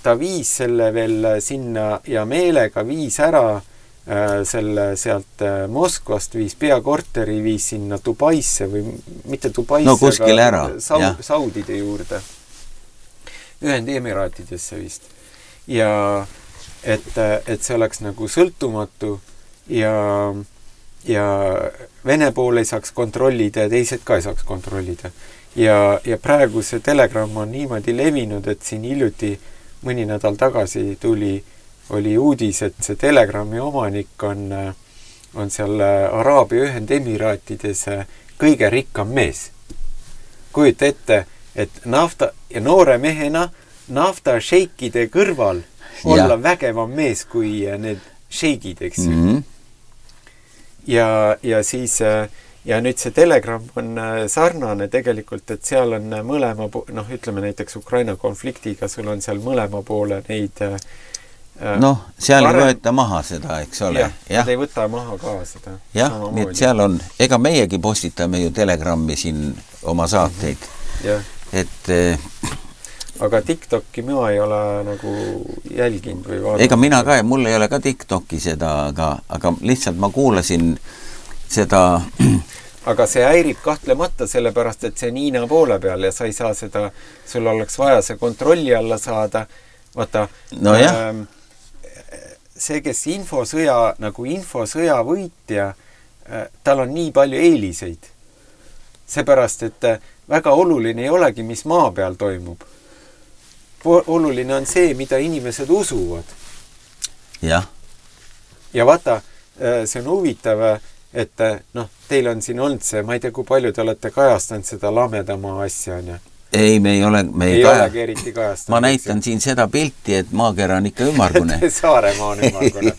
ta viis selle veel sinna ja meelega viis ära selle sealt Moskvast, viis peakorteri, viis sinna Dubaisse või mitte Dubaisse, kuskile ära, Saudide juurde. Ühendemiraatidesse vist. Ja et see oleks nagu sõltumatu ja Vene pool ei saaks kontrollida ja teised ka ei saaks kontrollida. Ja praegu see Telegram on niimoodi levinud, et siin hiljuti mõni nädal tagasi oli uudis, et see Telegrami omanik on seal Araabia Ühendemiraatides kõige rikkam mees. Kujuta ette, et noore mehena nafta šeikide kõrval olla vägevam mees kui need šeigid, eks ju. Ja siis ja nüüd see Telegram on sarnane tegelikult, et seal on mõlema, ütleme näiteks Ukraina konfliktiga, sul on seal mõlema poole neid seal ei võeta maha seda, eks ole. Nad ei võta maha ka seda. Jah, nii et seal on, ega meiegi postitame ju Telegrammi siin oma saateid. Et aga TikToki mina ei ole nagu jälginud või vaadanud. Ega mina ka, mul ei ole ka TikToki seda, aga lihtsalt ma kuulasin seda. Aga see häirib kahtlemata sellepärast, et see Niina poole peal ja sa ei saa seda, sul oleks vaja see kontrolli alla saada. Vaata, see, kes infosõja võitja, tal on nii palju eeliseid. Seepärast, et väga oluline ei olegi, mis maa peal toimub. Oluline on see, mida inimesed usuvad. Ja vaata, see on huvitav, et teil on siin olnud see, ma ei tea, kui palju te olete kajastanud seda lamedamaa asja, on ju? Ei, me ei olegi eriti kajastanud. Ma näitan siin seda pilti, et maakera on ikka ümmargune. Saaremaa on ümmargune.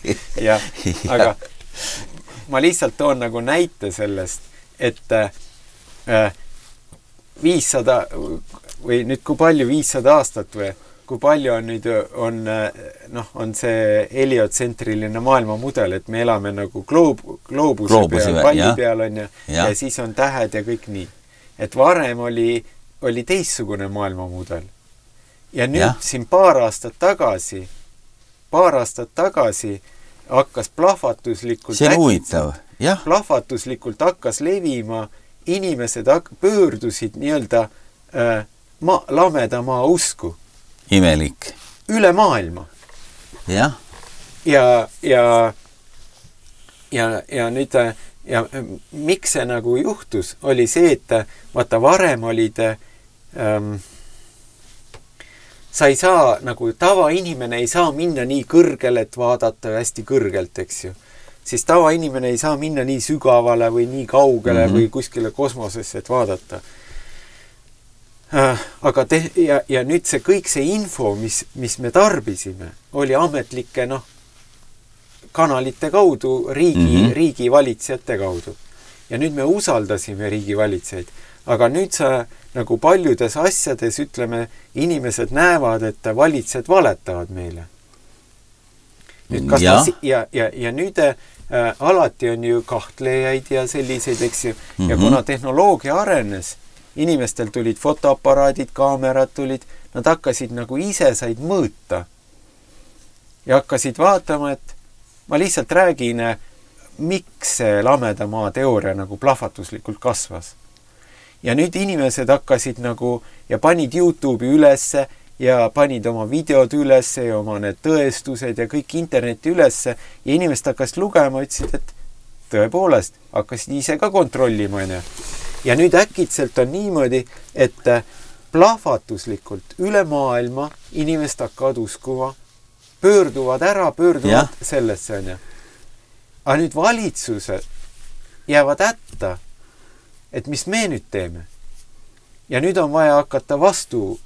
Aga ma lihtsalt toon nagu näite sellest, et 500 või nüüd kui palju 500 aastat või kui palju on nüüd on see heliotsentriline maailmamudel, et me elame nagu gloobuse peal, palli peal on ja siis on tähed ja kõik nii. Et varem oli teissugune maailmamudel. Ja nüüd siin paar aastat tagasi hakkas plahvatuslikult hakkas levima, inimesed pöördusid nii-öelda lamedamaa usku. Imelik. Üle maailma. Ja ja nüüd ja miks see nagu juhtus, oli see, et vaata varem olid sa ei saa, nagu tavainimene ei saa minna nii kõrgele, et vaadata hästi kõrgelt, eks ju. Siis tavainimene ei saa minna nii sügavale või nii kaugele või kuskile kosmosesse, et vaadata. Aga ja nüüd see kõik see info, mis me tarbisime, oli ametlike kanalite kaudu, riigi valitsejate kaudu. Ja nüüd me usaldasime riigi valitsejaid. Aga nüüd sa nagu paljudes asjades, ütleme, inimesed näevad, et valitsejad valetavad meile. Nüüd, ja nüüd alati on ju kahtlejaid ja selliseid, eks ju. Ja kuna tehnoloogia arenes, inimestel tulid fotoaparaadid, kaamerad tulid, nad hakkasid nagu ise said mõõta. Ja hakkasid vaatama, et ma lihtsalt räägin, miks see lameda maa teooria nagu plahvatuslikult kasvas. Ja nüüd inimesed hakkasid nagu ja panid YouTube'i ülesse ja panid oma videod ülesse ja oma need tõestused ja kõik interneti ülesse ja inimesed hakkasid lugema, ütlesid, et tõepoolest hakkasid ise ka kontrollima. Ja nüüd äkitselt on niimoodi, et plahvatuslikult üle maailma inimesed hakkavad uskuma, pöörduvad sellesse. Aga nüüd valitsused jäävad hätta, et mis me nüüd teeme. Ja nüüd on vaja hakata vastu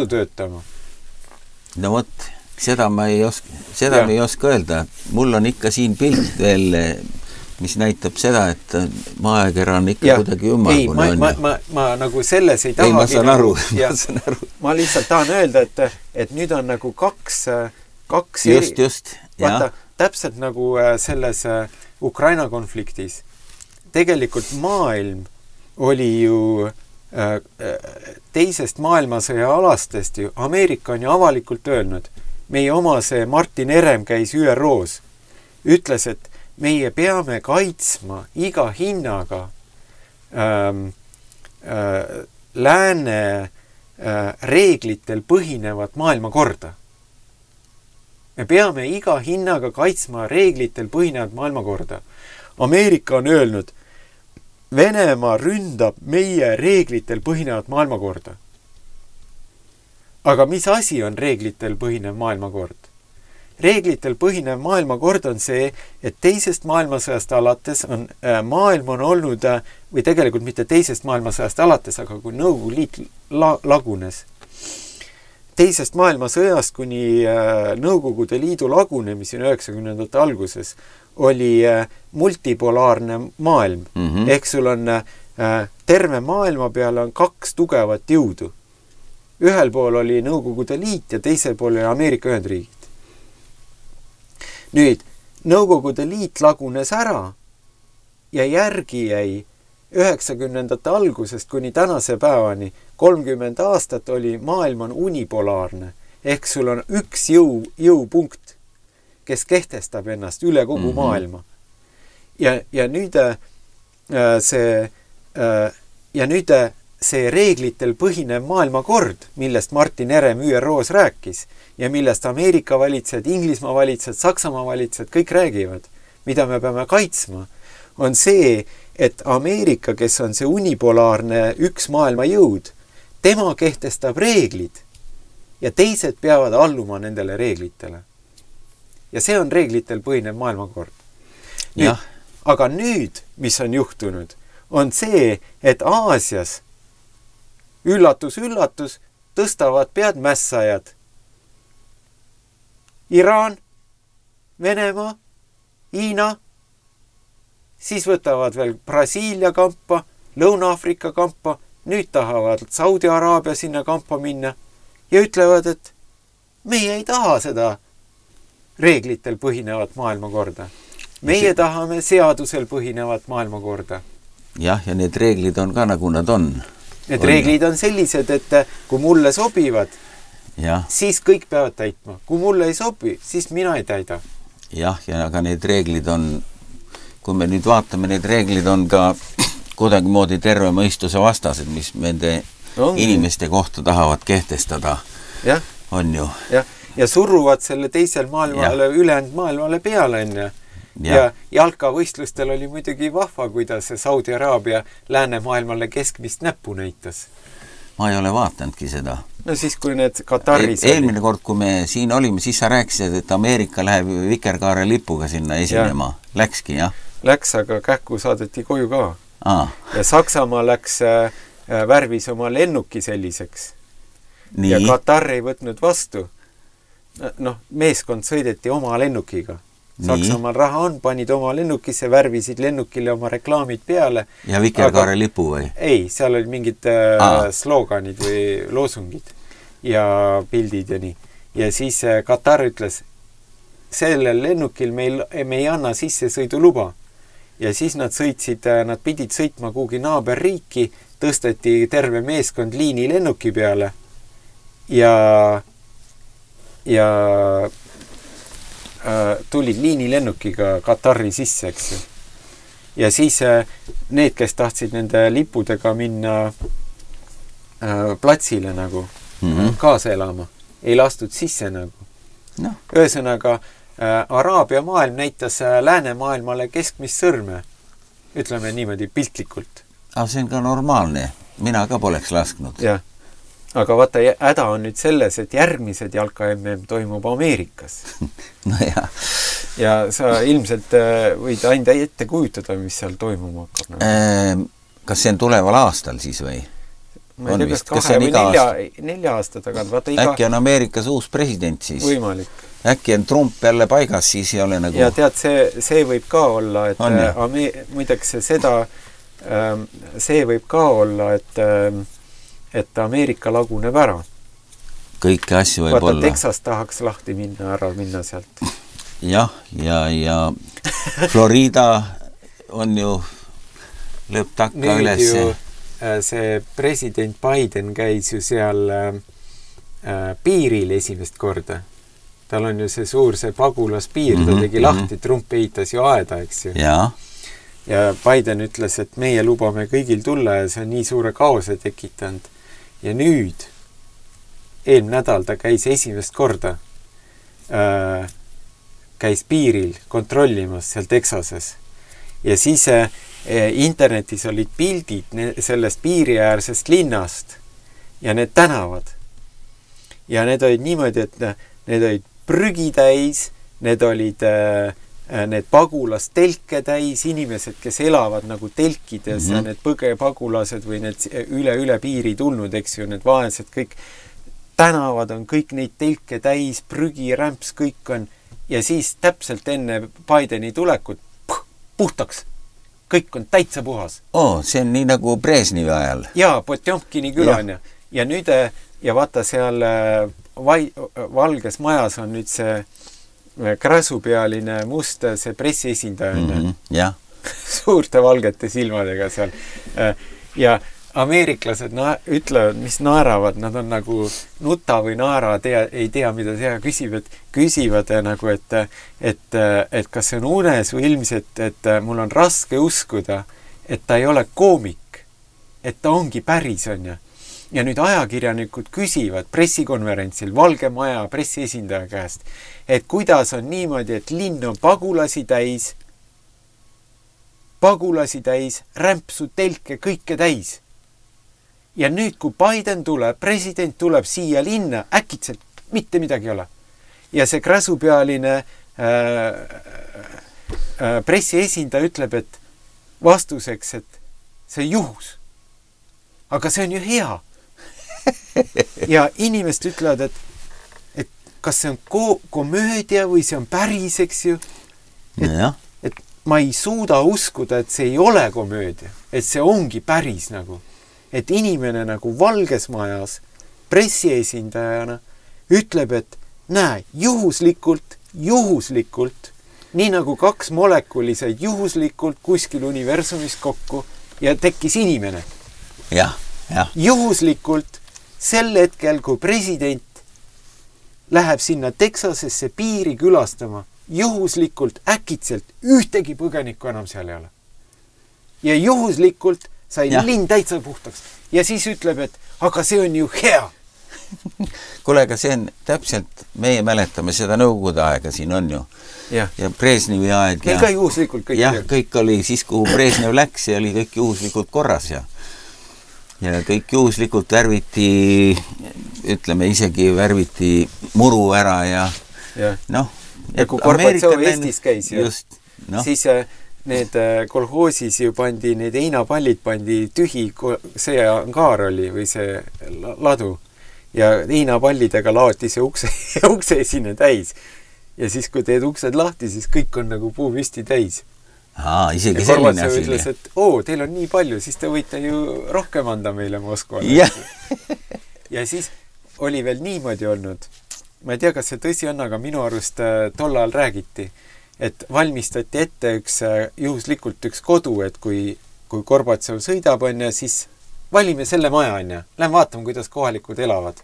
töötama. No vot, seda me ei oska öelda. Mul on ikka siin pilt veel, mis näitab seda, et maakera on ikka kuidagi ümmargune. Ma nagu selles ei taha. Ei, ma saan aru. Ma lihtsalt tahan öelda, et nüüd on nagu kaks just. Vaata, täpselt nagu selles Ukraina konfliktis. Tegelikult maailm oli ju teisest maailmasõja alastest ju. Ameerika on ju avalikult öelnud. Meie oma see Martin Herem käis ÜROs. Ütles, et meie peame kaitsma iga hinnaga lääne reeglitel põhinevat maailmakorda. Me peame iga hinnaga kaitsma reeglitel põhinevat maailmakorda. Ameerika on öelnud, Venemaa ründab meie reeglitel põhinevat maailmakorda. Aga mis asi on reeglitel põhinev maailmakord? Reeglitel põhinev maailmakord on see, et teisest maailmasõjast alates on maailm on olnud, või tegelikult mitte teisest maailmasõjast alates, aga kui Nõukogude Liit lagunes. Teisest maailmasõjast kuni Nõukogude Liidu lagunemisi 90ndate alguses oli multipolaarne maailm. Ehk sul on terve maailma peale on kaks tugevat jõudu. Ühel pool oli Nõukogude Liit ja teisel pool oli Ameerika Ühendriigid. Nüüd, Nõukogude Liit lagunes ära ja järgi jäi 90ndate algusest kuni tänase päevani 30 aastat oli maailm on unipolaarne. Ehk sul on üks jõupunkt, kes kehtestab ennast üle kogu maailma. Ja nüüd see reeglitel põhinev maailmakord, millest Martin Herem ÜROs rääkis ja millest Ameerika valitsejad, Inglismaa valitsejad, Saksamaa valitsejad kõik räägivad, mida me peame kaitsma, on see, et Ameerika, kes on see unipolaarne üks maailma jõud, tema kehtestab reeglid ja teised peavad alluma nendele reeglitele. Ja see on reeglitel põhinev maailmakord. Aga nüüd, mis on juhtunud, on see, et Aasias üllatus, tõstavad pead mässajad. Iraan, Venemaa, Hiina, siis võtavad veel Brasiilia kampa, Lõuna-Aafrika kampa, nüüd tahavad Saudi Araabia sinna kampa minna ja ütlevad, et meie ei taha seda reeglitel põhinevat maailmakorda. Meie tahame seadusel põhinevat maailmakorda. Ja need reeglid on ka nagu nad on. Need reeglid on sellised, et kui mulle sobivad, siis kõik peavad täitma. Kui mulle ei sobi, siis mina ei täida. Aga need reeglid on, kui me nüüd vaatame, need reeglid on ka kuidagimoodi terve mõistuse vastased, mis nende inimeste kohta tahavad kehtestada. On ju. ja suruvad selle teisel maailmale, ülejäänud maailmale peale enne. Ja jalkavõistlustel oli muidugi vahva, kuidas see Saudi Araabia läänemaailmale keskmist näppu näitas. Ma ei ole vaatanudki seda. No siis, kui need Kataris eelmine kord, kui me siin olime, siis sa rääkisid, et Ameerika läheb vikerkaare lipuga sinna esinema. Läkski, jah? Läks, aga kähku saadeti koju ka. Ja Saksamaa läks värvis oma lennuki selliseks. Nii. Ja Katar ei võtnud vastu. Meeskond sõideti oma lennukiga. Saksamaal raha on, panid oma lennukisse, värvisid lennukile oma reklaamid peale. Ja vikerkaare lipu või? Ei, seal oli mingid sloganid või loosungid ja pildid ja nii. Ja siis Katar ütles, sellel lennukil me ei anna sisse sõiduluba. Ja siis nad pidid sõitma kuhugi naaberriiki, tõsteti terve meeskond liini lennuki peale ja tulid liinilennukiga Katari sisse, eks ju. Ja siis need, kes tahtsid nende lipudega minna platsile nagu kaasa elama, ei lastud sisse nagu. No. Ühesõnaga, Araabia maailm näitas läänemaailmale keskmist sõrme, ütleme niimoodi piltlikult. See on ka normaalne. Mina ka poleks lasknud. Jah. Aga vaata, häda on nüüd selles, et järgmised jalka-MM toimub Ameerikas. No jah. Ja sa ilmselt võid ainda ette kujutada, mis seal toimuma hakkab. Kas see on tuleval aastal siis või? Ma ei tea, kas 2 või 4 aasta tagant. Äkki on Ameerikas uus president siis? Võimalik. Äkki on Trump jälle paigas, siis ei ole nagu... Ja tead, see võib ka olla, et muideks see võib ka olla, et Ameerika laguneb ära. Kõiki asju võib olla. Texas tahaks lahti minna sealt. Jah, ja Florida on ju lõpptakka üles. Nüüd ju see president Biden käis ju seal piiril esimest korda. Tal on ju see suur pagulaspiir, ta tegi lahti, Trump eitas ju aeda, eks ju. Ja Biden ütles, et meie lubame kõigil tulla ja see on nii suure kaose tekitanud. Ja nüüd, eelmine nädal ta käis esimest korda, käis piiril kontrollimas seal Texases. Ja siis internetis olid pildid sellest piiriäärsest linnast ja need tänavad. Ja need olid niimoodi, et need olid prügitäis, need olid need pagulastelke täis, inimesed, kes elavad nagu telkides ja need pagulased või need üle piiri tulnud, eks ju, need vaesed, kõik tänavad on kõik neid telke täis, prügi, rämps, kõik on. Ja siis täpselt enne Bideni tulekut puhtaks. Kõik on täitsa puhas. See on nii nagu Brežnevi ajal. Jaa, Potjomkini külan. Ja nüüd, ja vaata seal Valges majas on nüüd see kräsupealine must, see pressiesindaja. Jah. Suurte valgete silmadega seal. Ja ameeriklased ütlevad, mis naeravad, nad on nagu nuta või naera, ei tea, mida teha, küsivad nagu, et kas see on unes või ilmselt, et mul on raske uskuda, et ta ei ole koomik, et ta ongi päris, on ja. Ja nüüd ajakirjanikud küsivad pressikonverentsil Valge Maja pressiesindaja käest, et kuidas on niimoodi, et linn on pagulasi täis, rämpsu, telke, kõike täis. Ja nüüd, kui Biden tuleb, president tuleb siia linna, äkitselt mitte midagi ei ole. Ja see kräsupealine pressiesindaja ütleb, et vastuseks, et see on juhus. Aga see on ju hea. Ja inimesed ütlevad, et kas see on komöödia või see on päris, eks ju. Et ma ei suuda uskuda, et see ei ole komöödia. Et see ongi päris nagu. Et inimene nagu Valges Majas pressiesindajana ütleb, et näe, juhuslikult, nii nagu 2 molekuli said juhuslikult kuskil universumis kokku ja tekkis inimene. Jah. Juhuslikult sel hetkel, kui president läheb sinna Texasesse piiri külastama, juhuslikult äkitselt ühtegi põgenikku enam seal ei ole. Ja juhuslikult sai linn täitsa puhtaks. Ja siis ütleb, et aga see on ju hea. Kuule, aga see on täpselt, meie mäletame seda nõukogude aega siin on ju. Ja Brežnevi aeg. Meil ka juhuslikult kõik. Jah, kõik oli siis, kuhu Brežnev läks ja oli kõik juhuslikult korras ja kõik juhuslikult värviti, ütleme isegi värviti muru ära ja noh. Ja kui Gorbatšov Eestis käis ju, siis need kolhoosis ju pandi, need heinapallid pandi tühi, see angaar oli või see ladu ja heinapallidega laoti see ukse esine täis. Ja siis, kui teed uksed lahti, siis kõik on nagu puupüsti täis. Isegi selline asi. Ütles, et teil on nii palju, siis te võite ju rohkem anda meile Moskvale. Ja siis oli veel niimoodi olnud. Ma ei tea, kas see tõsi on, aga minu arust tollal räägiti, et valmistati ette juhuslikult üks kodu, et kui Gorbatšov sõidab on ja siis valime selle maja on ja lähen vaatame, kuidas kohalikud elavad.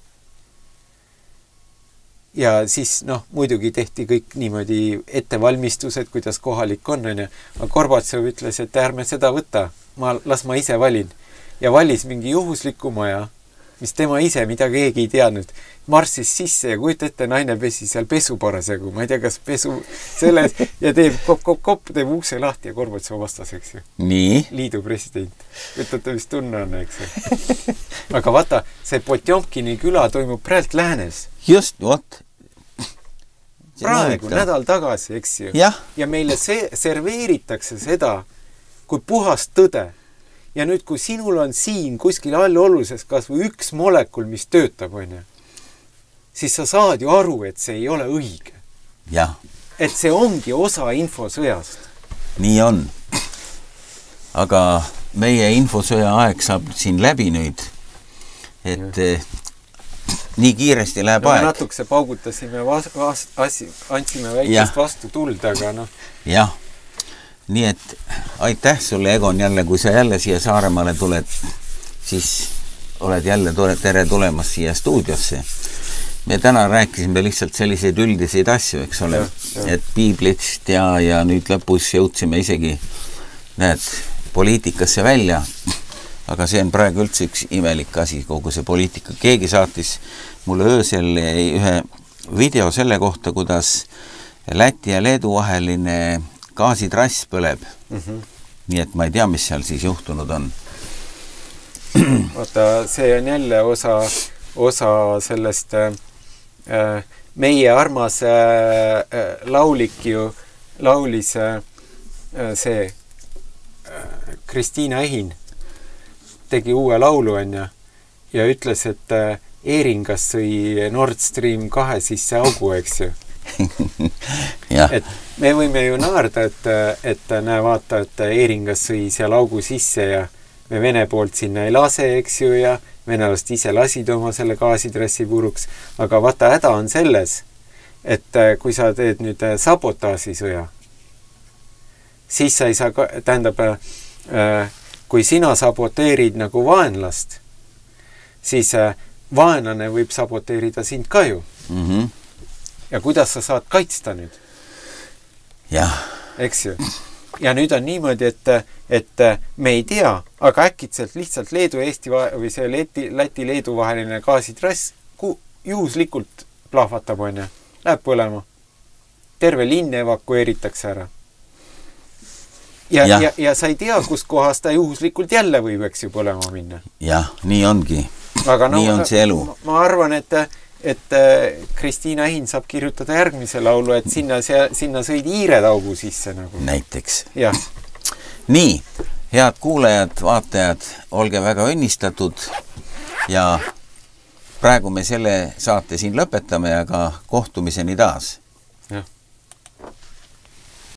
Ja siis, muidugi tehti kõik niimoodi ettevalmistused, kuidas kohalik on ja Gorbatšov ütles, et ärme seda võtta, las ma ise valin. Ja valis mingi juhusliku maja, mis tema ise, mida keegi ei teadnud, marssis sisse ja kujuta ette, naine pesi seal pesu parasjagu, ma ei tea, kas pesu selles ja teeb kopp, teeb ukse lahti ja Gorbatšov vastas, eks ju. Nii? Liidu president. Ütlete, mis tunne on, eks ju. Aga vaata, see Potjomkini küla toimub praegu läänes. Just, vot. Praegu, nädal tagasi, eks ju. Ja meile serveeritakse seda kui puhast tõde. Ja nüüd, kui sinul on siin kuskil all olulises kas või üks molekul, mis töötab, on ju, siis sa saad ju aru, et see ei ole õige. Et see ongi osa infosõjast. Nii on. Aga meie infosõja aeg saab siin läbi nüüd. Et nii kiiresti läheb aeg. Natukse paugutasime, andsime väikest vastu tuld, aga Jah. Nii et aitäh sulle, Egon, jälle, kui sa jälle siia Saaremaale tuled, siis oled jälle tere tulemas siia stuudiosse. Me täna rääkisime lihtsalt selliseid üldiseid asju, eks ole, et piiblist ja nüüd lõpus jõudsime isegi, poliitikasse välja. Aga see on praegu üldse üks imelik asi, kogu see poliitika. Keegi saatis mulle öösel ühe video selle kohta, kuidas Läti ja Leedu vaheline gaasitrass põleb. Nii et ma ei tea, mis seal siis juhtunud on. Vaata, see on jälle osa sellest meie armas laulik ju laulis see Kristiina Ehin tegi uue laulu ja ütles, et Eeringas sõi Nord Stream 2 sisse augu, eks ju. Et me võime ju naarda, et näe vaata, et Eeringas sõi seal augu sisse ja me Vene poolt sinna ei lase, eks ju, ja venelast ise lasid oma selle gaasitrassi puruks. Aga vaata, häda on selles, et kui sa teed nüüd sabotaažisõja, siis sa ei saa, tähendab, kui sina saboteerid nagu vaenlast, siis vaenlane võib saboteerida sind ka ju. Ja kuidas sa saad kaitsta nüüd? Eks ju. Ja nüüd on niimoodi, et me ei tea, aga äkitselt lihtsalt Leedu-Eesti või see Läti-Leedu vaheline gaasitrass juhuslikult plahvatab, on ja läheb põlema. Terve linn evakueeritakse ära. Ja sa ei tea, kus kohas ta juhuslikult jälle võib, eks ju, põlema minna. Jah, nii ongi. Aga nii on see elu. Ma arvan, et Kristiina Ehin saab kirjutada järgmise laulu, et sinna sõid hiired augu sisse nagu. Näiteks. Jah. Nii, head kuulajad, vaatajad, olge väga õnnistatud ja praegu me selle saate siin lõpetame, aga kohtumiseni taas.